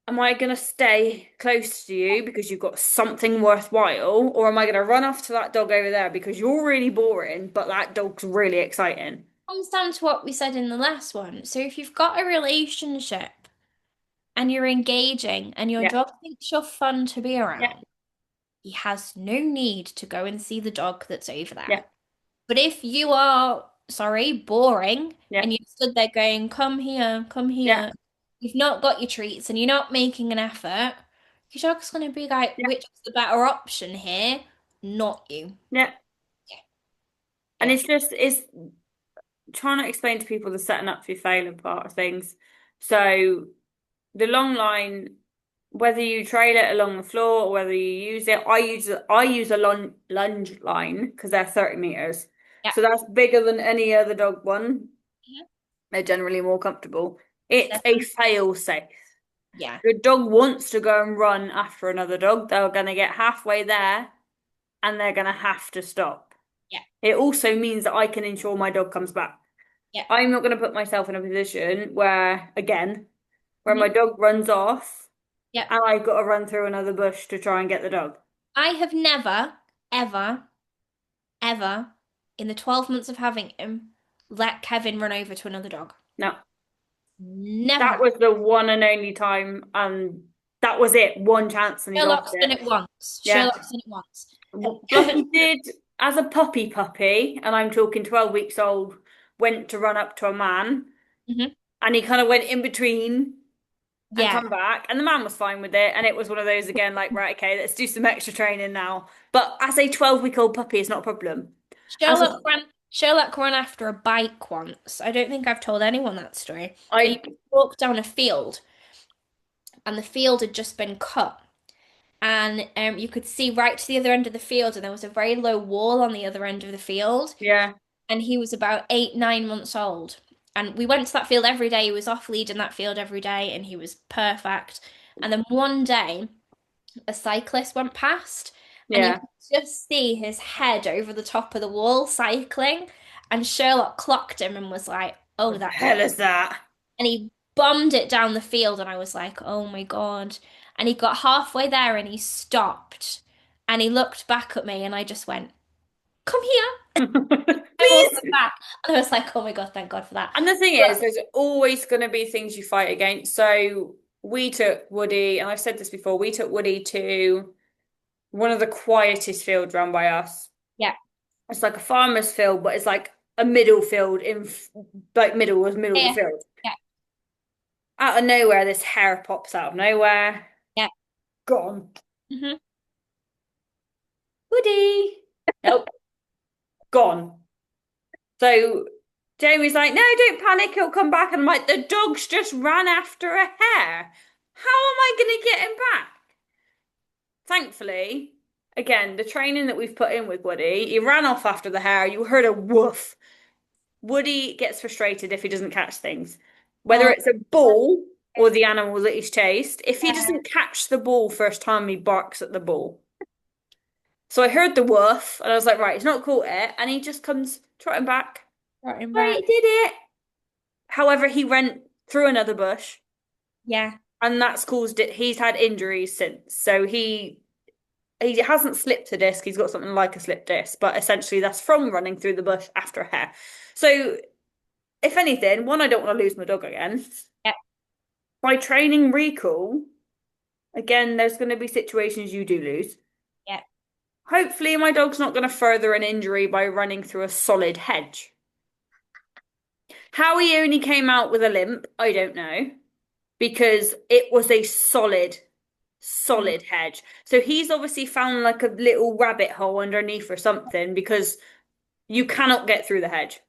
am I going to stay close to you because you've got something worthwhile, or am I going to run off to that dog over there because you're really boring, but that dog's really exciting? Comes down to what we said in the last one. So if you've got a relationship and you're engaging and your Yeah, dog thinks you're fun to be yeah, around, he has no need to go and see the dog that's over yeah, there. But if you are, sorry, boring, yeah, and you stood there going, come yeah, here, you've not got your treats and you're not making an effort, your dog's going to be like, yeah, which is the better option here? Not you. yeah. Yeah. And Yeah. it's trying to explain to people the setting up for failure part of things. So the long line, whether you trail it along the floor or whether you use it, I use a lunge line because they're 30 meters. Yeah. So that's bigger than any other dog one. They're generally more comfortable. It's They're a fail safe. yeah, Your dog wants to go and run after another dog. They're going to get halfway there and they're going to have to stop. yeah, It also means that I can ensure my dog comes back. yeah. I'm not going to put myself in a position where, again, where my Hmm. dog runs off Yeah. and I've got to run through another bush to try and get the dog. I have never, ever, ever, in the 12 months of having him, let Kevin run over to another dog. No, Never that happened. was the one and only time, and that was it. One chance, and he lost Sherlock's done it. it once. Yeah. Sherlock's done it once. Love it. He did as a puppy, and I'm talking 12 weeks old, went to run up to a man, Hmm. and he kind of went in between and Yeah. come back, and the man was fine with it. And it was one of those again, like, right, okay, let's do some extra training now. But as a 12-week-old puppy, it's not a problem. As a, Sherlock ran after a bike once. I don't think I've told anyone that story. But you I, walked down a field and the field had just been cut. And you could see right to the other end of the field, and there was a very low wall on the other end of the field. yeah, And he was about 8, 9 months old. And we went to that field every day. He was off lead in that field every day, and he was perfect. And then one day, a cyclist went past, and you yeah. could just see his head over the top of the wall cycling. And Sherlock clocked him and was like, "Oh, What the that's," hell is that? and he bombed it down the field, and I was like, "Oh my God." And he got halfway there and he stopped and he looked back at me and I just went, "Come here." I walked Please. back and I was like, "Oh my God, thank God for that." And the thing But is, there's always going to be things you fight against. So we took Woody, and I've said this before, we took Woody to one of the quietest fields run by us. yeah, It's like a farmer's field, but it's like a middle field in like middle of the yeah, field. yeah, Out of nowhere, this hare pops out of nowhere. yeah. Gone. Hmm. Woody. Nope. Gone. So Jamie's like, no, don't panic, he'll come back. And I'm like, the dog's just ran after a hare. How am I going to get him back? Thankfully, again, the training that we've put in with Woody, he ran off after the hare. You heard a woof. Woody gets frustrated if he doesn't catch things, whether Oh, it's a ball or the animal that he's chased. If he yeah, doesn't catch the ball first time, he barks at the ball. So I heard the woof and I was like, right, he's not caught it. And he just comes trotting back. brought him Right, he back. did it. However, he went through another bush Yeah. and that's caused it. He's had injuries since. So he hasn't slipped a disc. He's got something like a slip disc, but essentially that's from running through the bush after a hare. So if anything, one, I don't want to lose my dog again. Yeah. By training recall, again, there's going to be situations you do lose. Yeah. Hopefully, my dog's not going to further an injury by running through a solid hedge. How he only came out with a limp, I don't know, because it was a Mm. solid hedge. So he's obviously found like a little rabbit hole underneath or something because you cannot get through the hedge.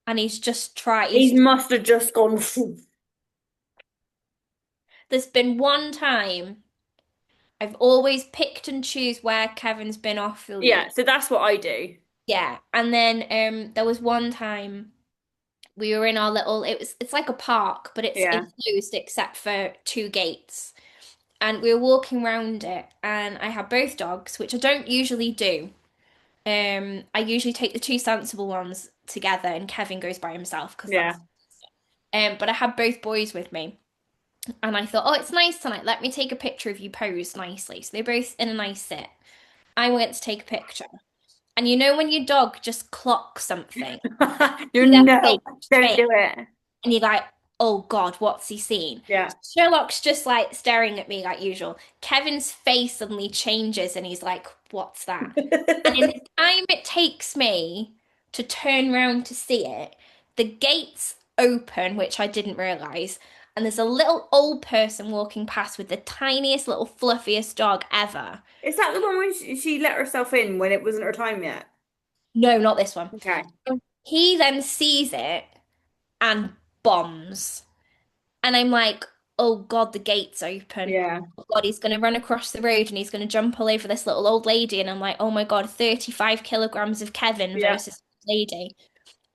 And he's just tried. He must have just gone. Phew. There's been one time I've always picked and choose where Kevin's been off the Yeah, lead. so that's what I do. Yeah. And then there was one time we were in our little it's like a park, but it's Yeah. enclosed except for two gates. And we were walking around it and I had both dogs, which I don't usually do. I usually take the two sensible ones together and Kevin goes by himself because Yeah. that's but I had both boys with me. And I thought, oh, it's nice tonight. Let me take a picture of you posed nicely. So they're both in a nice sit. I went to take a picture. And you know when your dog just clocks something, You see that know, don't face, do it. and you're like, oh God, what's he seen? Yeah. Sherlock's just like staring at me like usual. Kevin's face suddenly changes and he's like, what's that? And in the time it takes me to turn round to see it, the gates open, which I didn't realize, and there's a little old person walking past with the tiniest little fluffiest dog ever. Is that the one when she let herself in when it wasn't her time yet? No, not this one. Okay. He then sees it and bombs. And I'm like, oh God, the gate's open. Yeah. Oh God, he's going to run across the road and he's going to jump all over this little old lady. And I'm like, oh my God, 35 kilograms of Kevin Yeah. versus this lady.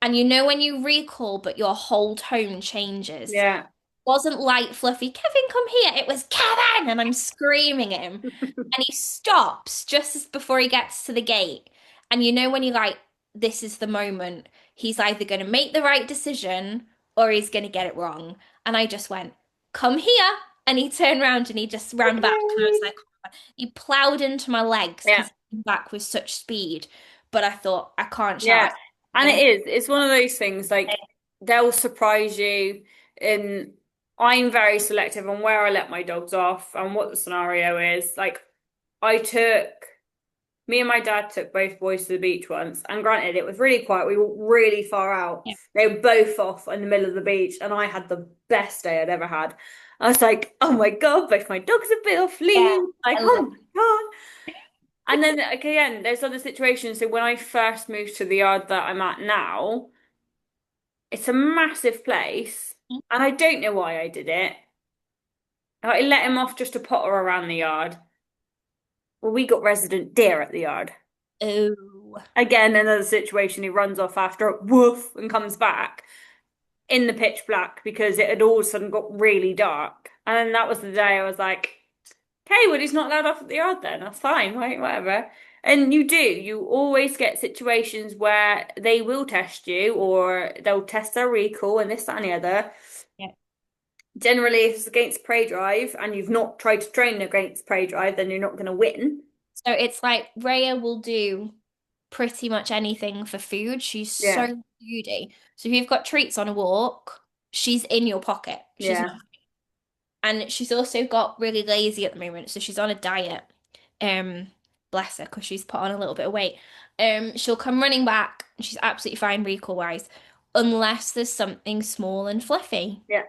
And you know when you recall, but your whole tone changes. Yeah. Wasn't light, fluffy, Kevin, come here. It was Kevin, and I'm screaming at him. And he stops just as before he gets to the gate. And you know when you're like, this is the moment. He's either going to make the right decision or he's going to get it wrong. And I just went, come here. And he turned around and he just ran back. And I was Okay. like, oh, he plowed into my legs Yeah. because he came back with such speed. But I thought, I can't shout. Yeah. I'm And it going to. is. It's one of those things like they'll surprise you. And I'm very selective on where I let my dogs off and what the scenario is. Like I took me and my dad took both boys to the beach once, and granted, it was really quiet. We walked really far out. Yeah. They were both off in the middle of the beach, and I had the best day I'd ever had. I was like, oh my God, both my dogs have been off Yeah. lead. Like, I love oh my God. And then again, there's other situations. So when I first moved to the yard that I'm at now, it's a massive place, it. and I don't know why I did it. I let him off just to potter around the yard. Well, we got resident deer at the yard. Oh, Again, another situation, he runs off after a woof and comes back in the pitch black because it had all of a sudden got really dark. And then that was the day I was like, okay, well, he's not allowed off at the yard then. That's fine, right? Whatever. And you do. You always get situations where they will test you or they'll test their recall and this, that, and the other. yeah. Generally, if it's against prey drive and you've not tried to train against prey drive, then you're not going to win. So it's like Rhea will do pretty much anything for food. She's so Yeah, foodie. So if you've got treats on a walk, she's in your pocket. She's not. yeah, And she's also got really lazy at the moment, so she's on a diet. Um, Bless her, because she's put on a little bit of weight. She'll come running back, and she's absolutely fine recall wise, unless there's something small and fluffy. yeah,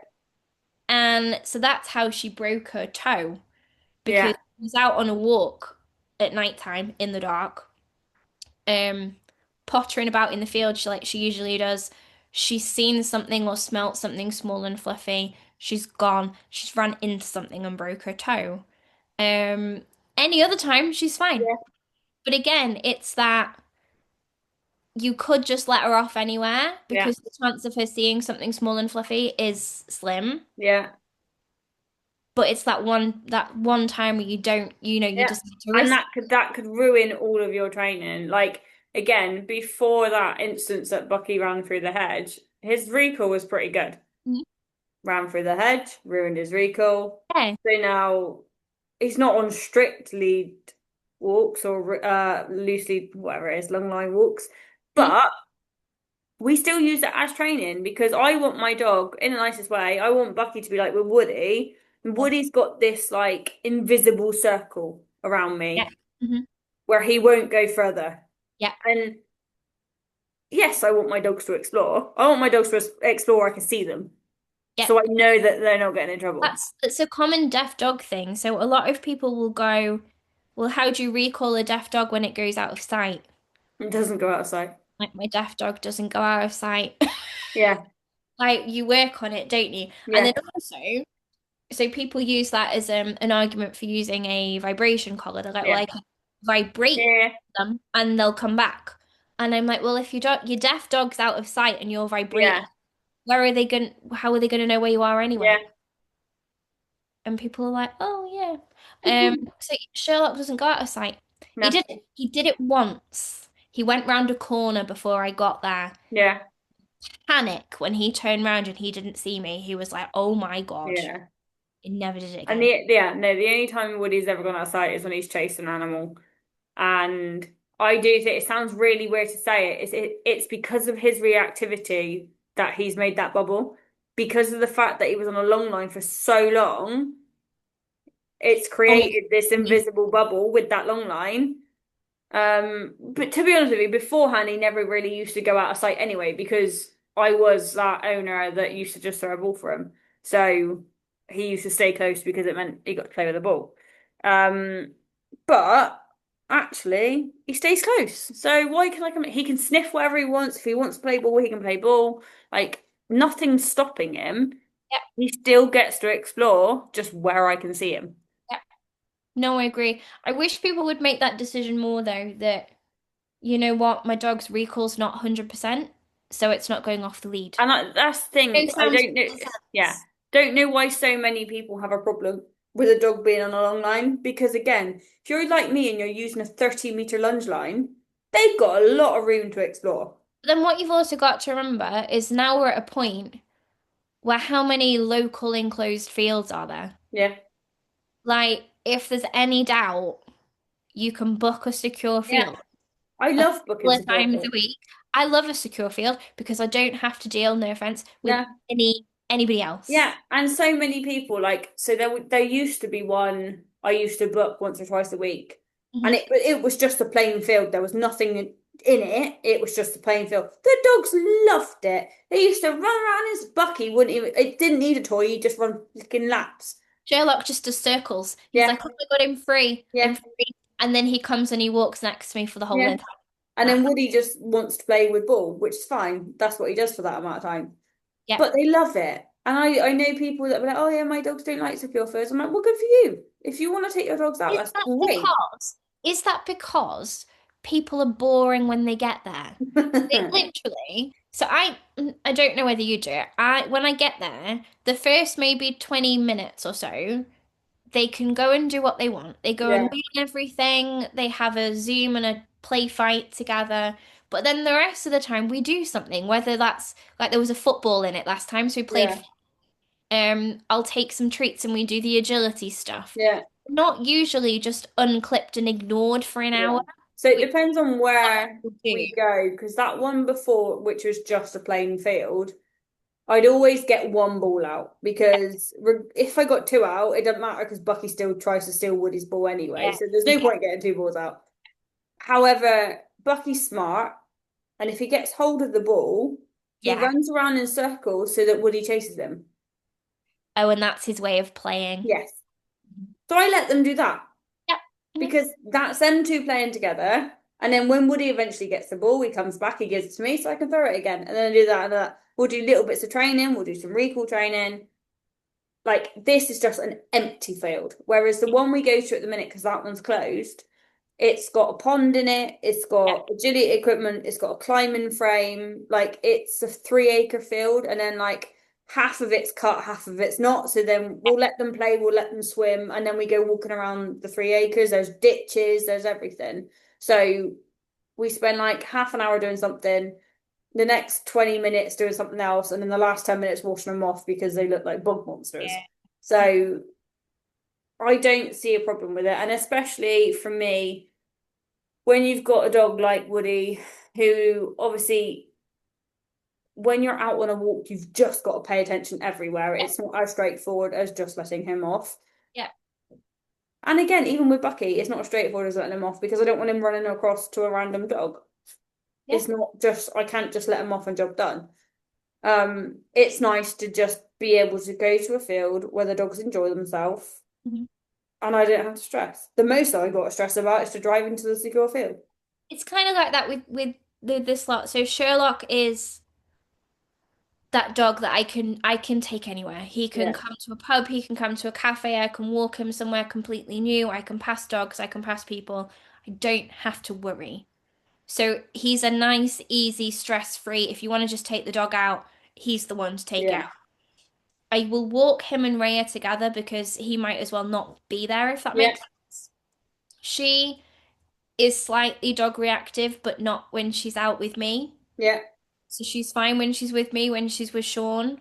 And so that's how she broke her toe because yeah, she was out on a walk at nighttime in the dark, um, pottering about in the field like she usually does. She's seen something or smelt something small and fluffy. She's gone. She's run into something and broke her toe. Um, any other time, she's fine. yeah, But again, it's that you could just let her off anywhere yeah, because the chance of her seeing something small and fluffy is slim. yeah. But it's that one time where you don't, you Yeah. just need to And risk. that could ruin all of your training. Like again, before that instance that Bucky ran through the hedge, his recall was pretty good. Mhm. Ran through the hedge, ruined his recall. Yeah. So now he's not on strict lead walks or loose lead, whatever it is, long line walks. Mhm. But we still use it as training because I want my dog, in the nicest way, I want Bucky to be like with Woody. And Yeah. Woody's got this like invisible circle around Yeah. me Mhm. where he won't go further. Yeah. And yes, I want my dogs to explore. I want my dogs to explore, I can see them. Yeah. So I know that they're not getting in trouble. It's a common deaf dog thing. So a lot of people will go, well, how do you recall a deaf dog when it goes out of sight? It doesn't go outside. Like my deaf dog doesn't go out of sight. Yeah, Like you work on it, don't you? And yeah, then also, so people use that as an argument for using a vibration collar. They're like, well, yeah, I can vibrate yeah, them and they'll come back. And I'm like, well, if your deaf dog's out of sight and you're vibrating, yeah, how are they gonna know where you are yeah. anyway? And people are like, oh yeah. So Sherlock doesn't go out of sight. He No, did he did it once. He went round a corner before I got there. yeah, Panic when he turned round and he didn't see me. He was like, oh my God. yeah. He never did it And again. the only time Woody's ever gone outside is when he's chased an animal. And I do think it sounds really weird to say it. It's because of his reactivity that he's made that bubble. Because of the fact that he was on a long line for so long, it's Oh, created this invisible bubble with that long line. But to be honest with you, beforehand he never really used to go out of sight anyway, because I was that owner that used to just throw a ball for him. So he used to stay close because it meant he got to play with the ball. Um, but actually he stays close. So why can I come? He can sniff whatever he wants. If he wants to play ball, he can play ball. Like nothing's stopping him. yeah, He still gets to explore just where I can see him. yeah. No, I agree. I wish people would make that decision more though, that you know what, my dog's recall's not 100%. so it's not going off the lead. And that's the thing. It I sounds don't know. Yeah, sense. don't know why so many people have a problem with a dog being on a long line. Because again, if you're like me and you're using a 30-meter lunge line, they've got a lot of room to explore. Then what you've also got to remember is now we're at a point where how many local enclosed fields are there? Yeah, Like, if there's any doubt, you can book a secure yeah. field I a love couple booking of support times a groups. week. I love a secure field because I don't have to deal, no offense, with Yeah. anybody else. Yeah, and so many people like so there used to be one I used to book once or twice a week, and Hmm. it was just a plain field. There was nothing in it. It was just a plain field. The dogs loved it. They used to run around his bucky. Wouldn't even. It didn't need a toy. He'd just run flicking laps. Sherlock just does circles. He's Yeah, like, oh my God, I'm yeah, free. And then he comes and he walks next to me for the whole yeah. entire And then nap. Woody just wants to play with ball, which is fine. That's what he does for that amount of time. Yeah. But they love it. And I know people that were like, oh yeah, my dogs don't like secure furs. I'm like, well, good for you. If you want to take your dogs out, Is that's that great. because, is that because people are boring when they get there? It literally. So I don't know whether you do it. When I get there, the first maybe 20 minutes or so, they can go and do what they want. They go and Yeah, clean everything. They have a Zoom and a play fight together. But then the rest of the time we do something, whether that's like there was a football in it last time, so we played. yeah, I'll take some treats and we do the agility stuff. yeah, Not usually just unclipped and ignored for an yeah. hour, So it which depends on where people we do. go, because that one before, which was just a plain field, I'd always get one ball out because if I got two out, it doesn't matter because Bucky still tries to steal Woody's ball anyway. Yeah. So there's no Yeah. point getting two balls out. However, Bucky's smart, and if he gets hold of the ball, he Yeah. runs around in circles so that Woody chases him. Oh, and that's his way of playing. Yes. So I let them do that Yep. Mhm. because that's them two playing together. And then when Woody eventually gets the ball, he comes back, he gives it to me so I can throw it again. And then I do that and that. We'll do little bits of training, we'll do some recall training. Like this is just an empty field. Whereas the one we go to at the minute, because that one's closed, it's got a pond in it, it's Yeah. got agility equipment, it's got a climbing frame. Like it's a 3 acre field, and then like half of it's cut, half of it's not. So then we'll let them play, we'll let them swim, and then we go walking around the 3 acres. There's ditches, there's everything. So we spend like half an hour doing something, the next 20 minutes doing something else, and then the last 10 minutes washing them off because they look like bug monsters. Yeah. So I don't see a problem with it. And especially for me, when you've got a dog like Woody, who obviously, when you're out on a walk, you've just got to pay attention everywhere. Yeah. It's not as straightforward as just letting him off. Yeah. And again, even with Bucky, it's not as straightforward as letting him off because I don't want him running across to a random dog. Yeah. It's not just, I can't just let him off and job done. It's nice to just be able to go to a field where the dogs enjoy themselves Mhm. and I don't have to stress. The most I got to stress about is to drive into the secure field. It's kind of like that with this lot. So Sherlock is that dog that I can take anywhere. He can Yeah, come to a pub, he can come to a cafe, I can walk him somewhere completely new. I can pass dogs, I can pass people. I don't have to worry. So he's a nice, easy, stress-free. If you want to just take the dog out, he's the one to take yeah, out. I will walk him and Rhea together because he might as well not be there if that yeah, makes sense. She is slightly dog reactive, but not when she's out with me. yeah, So she's fine when she's with me, when she's with Sean.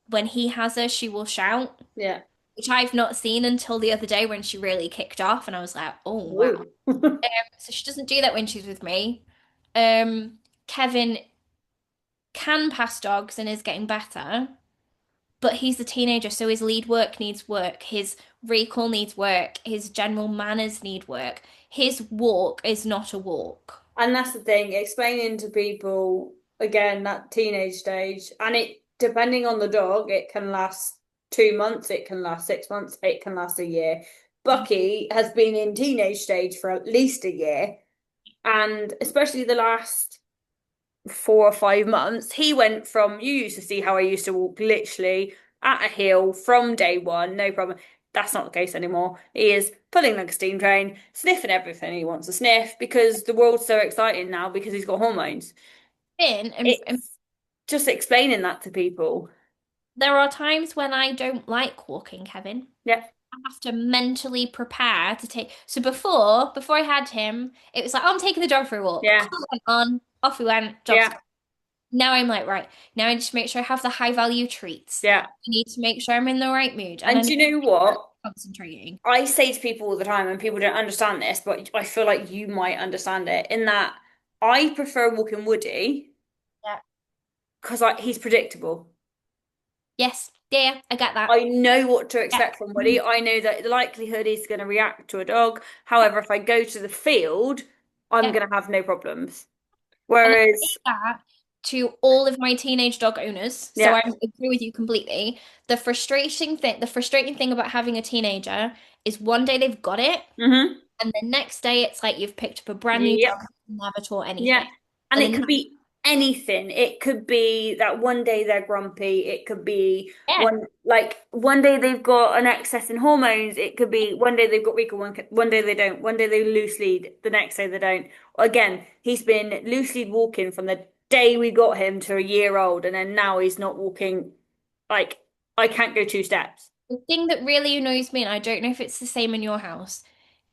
When he has her, she will shout, yeah. which I've not seen until the other day when she really kicked off, and I was like, oh wow. Ooh. So she doesn't do that when she's with me. Um, Kevin can pass dogs and is getting better, but he's a teenager, so his lead work needs work, his recall needs work, his general manners need work. His walk is not a walk. And that's the thing, explaining to people again that teenage stage, and it depending on the dog, it can last 2 months, it can last 6 months, it can last a year. Bucky has been in teenage stage for at least a year, and especially the last 4 or 5 months, he went from you used to see how I used to walk literally at a hill from day one, no problem. That's not the case anymore. He is pulling like a steam train, sniffing everything he wants to sniff because the world's so exciting now because he's got hormones. And It's just explaining that to people. there are times when I don't like walking, Kevin. Yeah, I have to mentally prepare to take. So before I had him, it was like, oh, I'm taking the dog for a walk. yeah, Clothes went on, off we went, job's yeah, done. Now I'm like, right, now I just make sure I have the high value treats. yeah. I need to make sure I'm in the right mood, and I And do need you know to make sure what? I'm concentrating. I say to people all the time, and people don't understand this, but I feel like you might understand it, in that I prefer walking Woody Yeah. because he's predictable. Yes, yeah, I get that. I know what to Yeah. expect from Woody. Mhm. I know that the likelihood he's going to react to a dog. However, if I go to the field, I'm Yeah. going to have no problems. And I say Whereas, that to all of my teenage dog owners. So yeah, I agree with you completely. The frustrating thing about having a teenager is one day they've got it, hmm, and the next day it's like you've picked up a brand new yep. dog and never taught Yeah. anything. And And it then could be anything. It could be that one day they're grumpy. It could be yeah, one day they've got an excess in hormones. It could be one day they've got weaker, one day they don't. One day they loose lead, the next day they don't. Again, he's been loose lead walking from the day we got him to a year old, and then now he's not walking like I can't go 2 steps. the thing that really annoys me, and I don't know if it's the same in your house,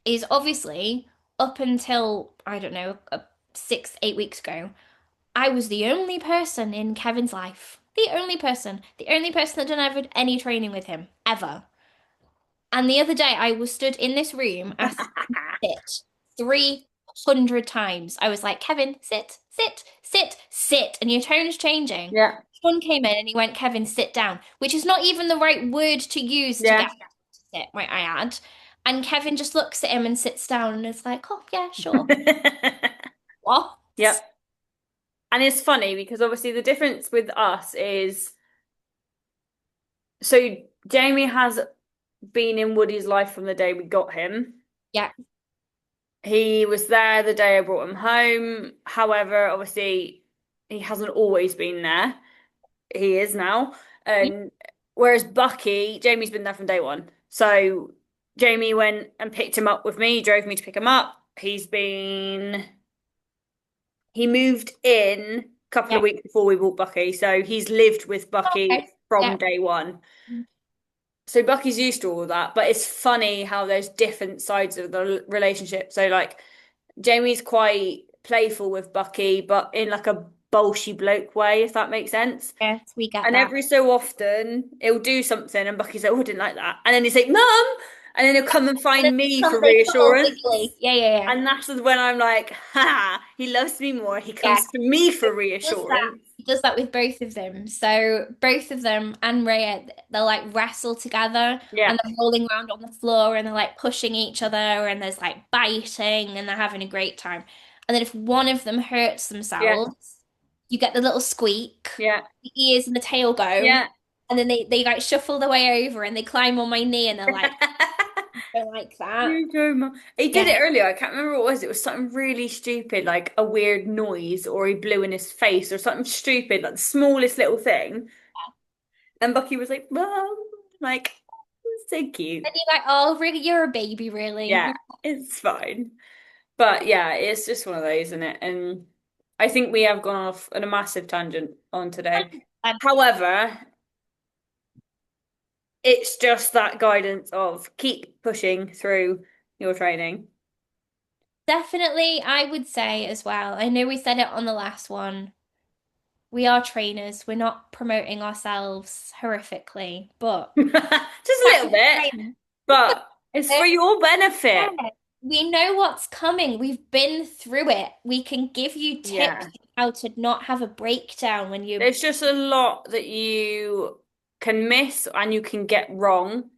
is obviously up until, I don't know, 6, 8 weeks ago, I was the only person in Kevin's life. The only person. The only person that done ever any training with him. Ever. And the other day I was stood in this room asking him to sit 300 times. I was like, Kevin, sit, sit, sit, sit. And your tone's changing. Yeah. Sean came in and he went, Kevin, sit down, which is not even the right word to use to Yeah. get him to sit, might I add. And Kevin just looks at him and sits down and is like, oh, yeah, sure. What? Yep. And it's funny because obviously the difference with us is so Jamie has been in Woody's life from the day we got him. Yeah. He was there the day I brought him home. However, obviously, he hasn't always been there. He is now. And whereas Bucky, Jamie's been there from day one. So Jamie went and picked him up with me, drove me to pick him up. He moved in a couple of Yeah. weeks before we bought Bucky. So he's lived with Bucky Okay. from Yeah. day one. So Bucky's used to all of that, but it's funny how there's different sides of the relationship. So like Jamie's quite playful with Bucky, but in like a bolshy bloke way, if that makes sense. Yes, we get And that. every so often he'll do something and Bucky's like, oh, I didn't like that. And then he's like, Mum! And then he'll come and And then find me for something little reassurance. wiggly. Yeah, yeah, yeah. And that's when I'm like, ha, he loves me more. He Yeah. comes to me for Does that. reassurance. He does that with both of them. So both of them and Rhea, they'll like wrestle together Yeah, and they're rolling around on the floor and they're like pushing each other and there's like biting and they're having a great time. And then if one of them hurts yeah, themselves, you get the little squeak, yeah. the ears and the tail go, Yeah. and then they like shuffle their way over and they climb on my knee and they're like, don't like that. You go, Mum. He did Yeah. it earlier. I can't remember what it was. It was something really stupid, like a weird noise, or he blew in his face, or something stupid, like the smallest little thing. And Bucky was like, Mum, like, it's so cute. And you're like, oh, really? You're a baby, really? Yeah, it's fine. But yeah, it's just one of those, isn't it? And I think we have gone off on a massive tangent on today. And However, it's just that guidance of keep pushing through your training. definitely, I would say as well. I know we said it on the last one. We are trainers. We're not promoting ourselves horrifically, but Just a fact little that bit, we're trainers. but it's for your benefit. Yeah. We know what's coming. We've been through it. We can give you tips Yeah. on how to not have a breakdown when you, There's just a lot that you can miss and you can get wrong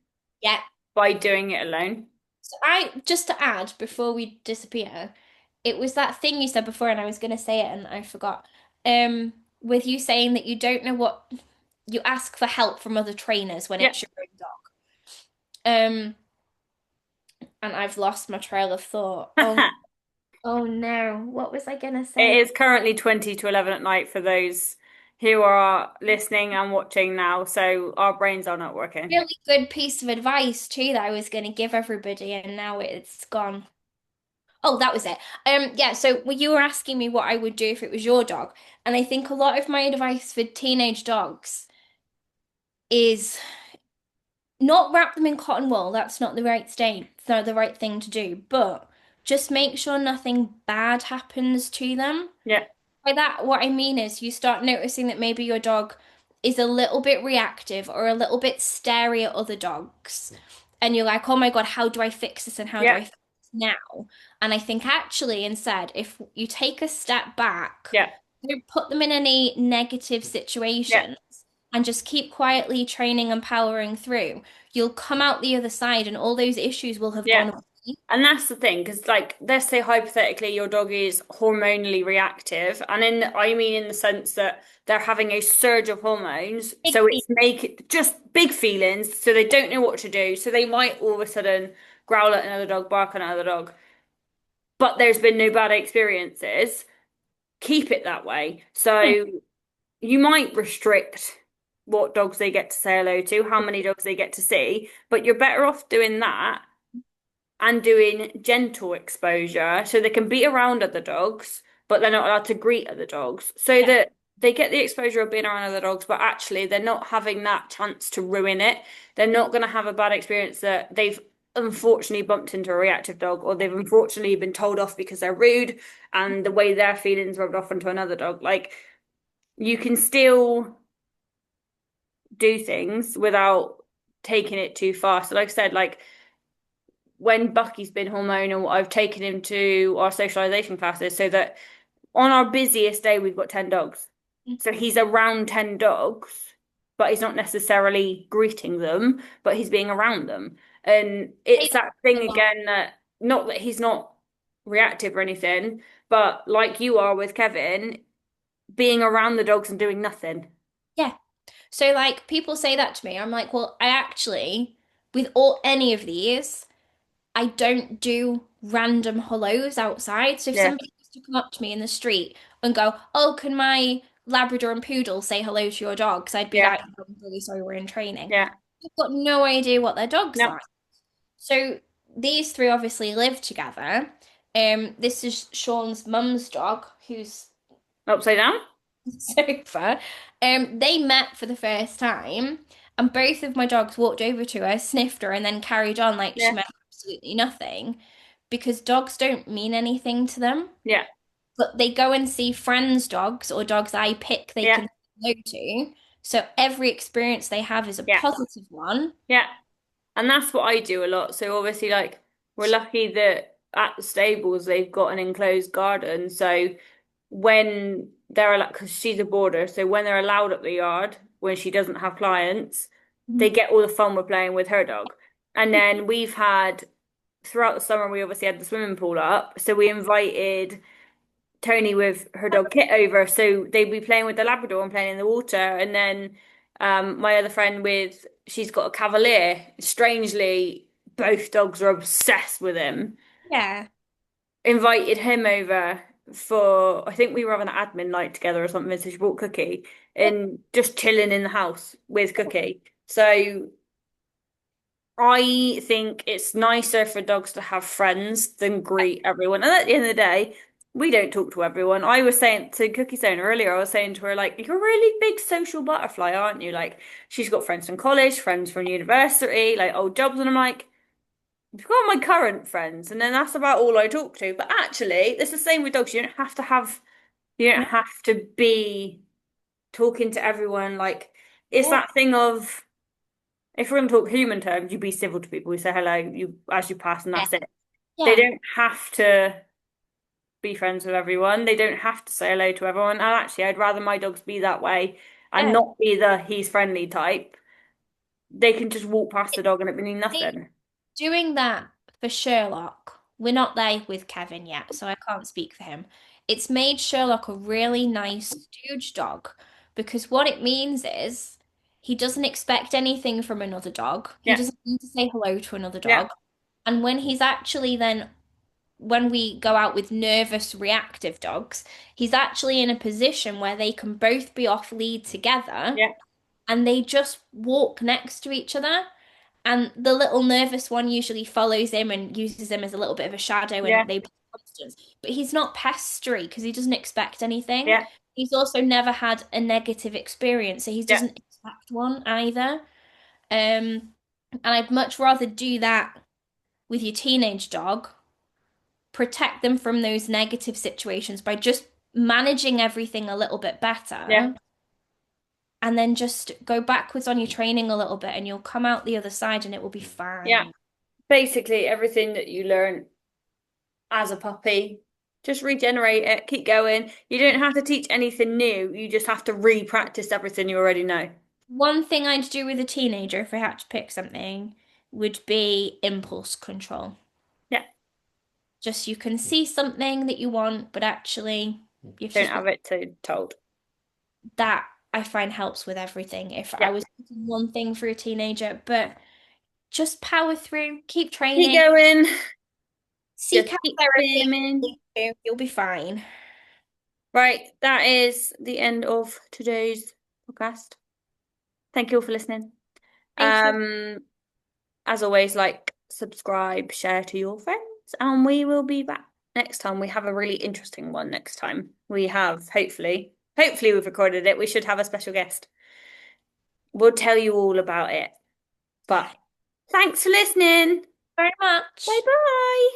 yeah. by doing it alone. So just to add before we disappear, it was that thing you said before, and I was going to say it and I forgot. With you saying that you don't know what you ask for help from other trainers when Yeah. it's your own dog. Um, and I've lost my trail of thought. Oh, oh no. What was I gonna It say? is currently 20 to 11 at night for those who are listening and watching now, so our brains are not working. Really good piece of advice too that I was gonna give everybody, and now it's gone. Oh, that was it. Yeah, so well, you were asking me what I would do if it was your dog, and I think a lot of my advice for teenage dogs is not wrap them in cotton wool. That's not the right state. It's not the right thing to do. But just make sure nothing bad happens to them. Yeah, By that, what I mean is you start noticing that maybe your dog is a little bit reactive or a little bit stary at other dogs. And you're like, oh my God, how do I fix this and how do yeah, I fix this now? And I think actually, instead, if you take a step back, yeah, don't put them in any negative yeah, situations and just keep quietly training and powering through, you'll come out the other side and all those issues will have yeah. gone away. And that's the thing, because like let's say hypothetically your dog is hormonally reactive, and I mean in the sense that they're having a surge of hormones, Big so feet. it's make it just big feelings, so they don't know what to do, so they might all of a sudden growl at another dog, bark at another dog, but there's been no bad experiences. Keep it that way. Hmm. So you might restrict what dogs they get to say hello to, how many dogs they get to see, but you're better off doing that and doing gentle exposure so they can be around other dogs, but they're not allowed to greet other dogs. So Yeah. that they get the exposure of being around other dogs, but actually they're not having that chance to ruin it. They're not going to have a bad experience that they've unfortunately bumped into a reactive dog or they've unfortunately been told off because they're rude and the way their feelings rubbed off onto another dog. Like you can still do things without taking it too far. So like I said, like when Bucky's been hormonal, I've taken him to our socialization classes so that on our busiest day, we've got 10 dogs. So he's around 10 dogs, but he's not necessarily greeting them, but he's being around them. And Say it's that that thing a lot. again that not that he's not reactive or anything, but like you are with Kevin, being around the dogs and doing nothing. Yeah. So like people say that to me. I'm like, well, I actually, with all any of these, I don't do random hellos outside. So if Yeah, somebody was to come up to me in the street and go, "Oh, can my Labrador and Poodle say hello to your dogs?" I'd be yeah, like, "I'm really sorry, we're in training." yeah. I've got no idea what their dog's No, like. So these three obviously live together. This is Sean's mum's dog, who's upside down. sofa. They met for the first time, and both of my dogs walked over to her, sniffed her, and then carried on like she Yeah, meant absolutely nothing, because dogs don't mean anything to them. yeah, But they go and see friends' dogs or dogs I pick they yeah, can go to. So every experience they have is a yeah, positive one. yeah. And that's what I do a lot. So obviously, like we're lucky that at the stables they've got an enclosed garden. So when they're allowed, because she's a boarder, so when they're allowed up the yard, when she doesn't have clients, they Mhm. get all the fun with playing with her dog. And then we've had throughout the summer, we obviously had the swimming pool up. So we invited Tony with her dog Kit over, so they'd be playing with the Labrador and playing in the water. And then my other friend with she's got a Cavalier. Strangely, both dogs are obsessed with him. Yeah. Invited him over for I think we were having an admin night together or something. So she brought Cookie and just chilling in the house with Cookie. So I think it's nicer for dogs to have friends than greet everyone. And at the end of the day, we don't talk to everyone. I was saying to Cookie saying earlier, I was saying to her, like, you're a really big social butterfly, aren't you? Like, she's got friends from college, friends from university, like old jobs. And I'm like, I've got my current friends, and then that's about all I talk to. But actually, it's the same with dogs. You don't have to be talking to everyone. Like, it's Yeah. that thing of, if we're going to talk human terms, you be civil to people. You say hello, you as you pass, and Yeah. that's it. They Yeah. don't have to be friends with everyone. They don't have to say hello to everyone. And actually, I'd rather my dogs be that way and Yeah. not be the he's friendly type. They can just walk past the dog and it mean See, nothing. doing that for Sherlock, we're not there with Kevin yet, so I can't speak for him. It's made Sherlock a really nice stooge dog because what it means is he doesn't expect anything from another dog. He Yeah, doesn't need to say hello to another yeah, dog. And when he's actually then, when we go out with nervous, reactive dogs, he's actually in a position where they can both be off lead together yeah, and they just walk next to each other. And the little nervous one usually follows him and uses him as a little bit of a shadow, yeah. and they constant. But he's not pestery because he doesn't expect anything. Yeah, He's also never had a negative experience, so he yeah, doesn't expect one either. And I'd much rather do that with your teenage dog, protect them from those negative situations by just managing everything a little bit yeah, better, and then just go backwards on your training a little bit, and you'll come out the other side and it will be yeah. fine. Basically, everything that you learn as a puppy, just regenerate it, keep going. You don't have to teach anything new. You just have to re-practice everything you already know. One thing I'd do with a teenager if I had to pick something would be impulse control. Yeah, Just you can see something that you want, but actually you have to don't just be have it so told. that I find helps with everything. If I Yeah, was picking one thing for a teenager, but just power through, keep keep training, going. seek Just out keep therapy if you swimming. need to, you'll be fine. Right, that is the end of today's podcast. Thank you all for listening. Thank you. Um, as always, like, subscribe, share to your friends, and we will be back next time. We have a really interesting one next time. We have, hopefully we've recorded it. We should have a special guest. We'll tell you all about it. But thanks for listening. Very Bye much. bye.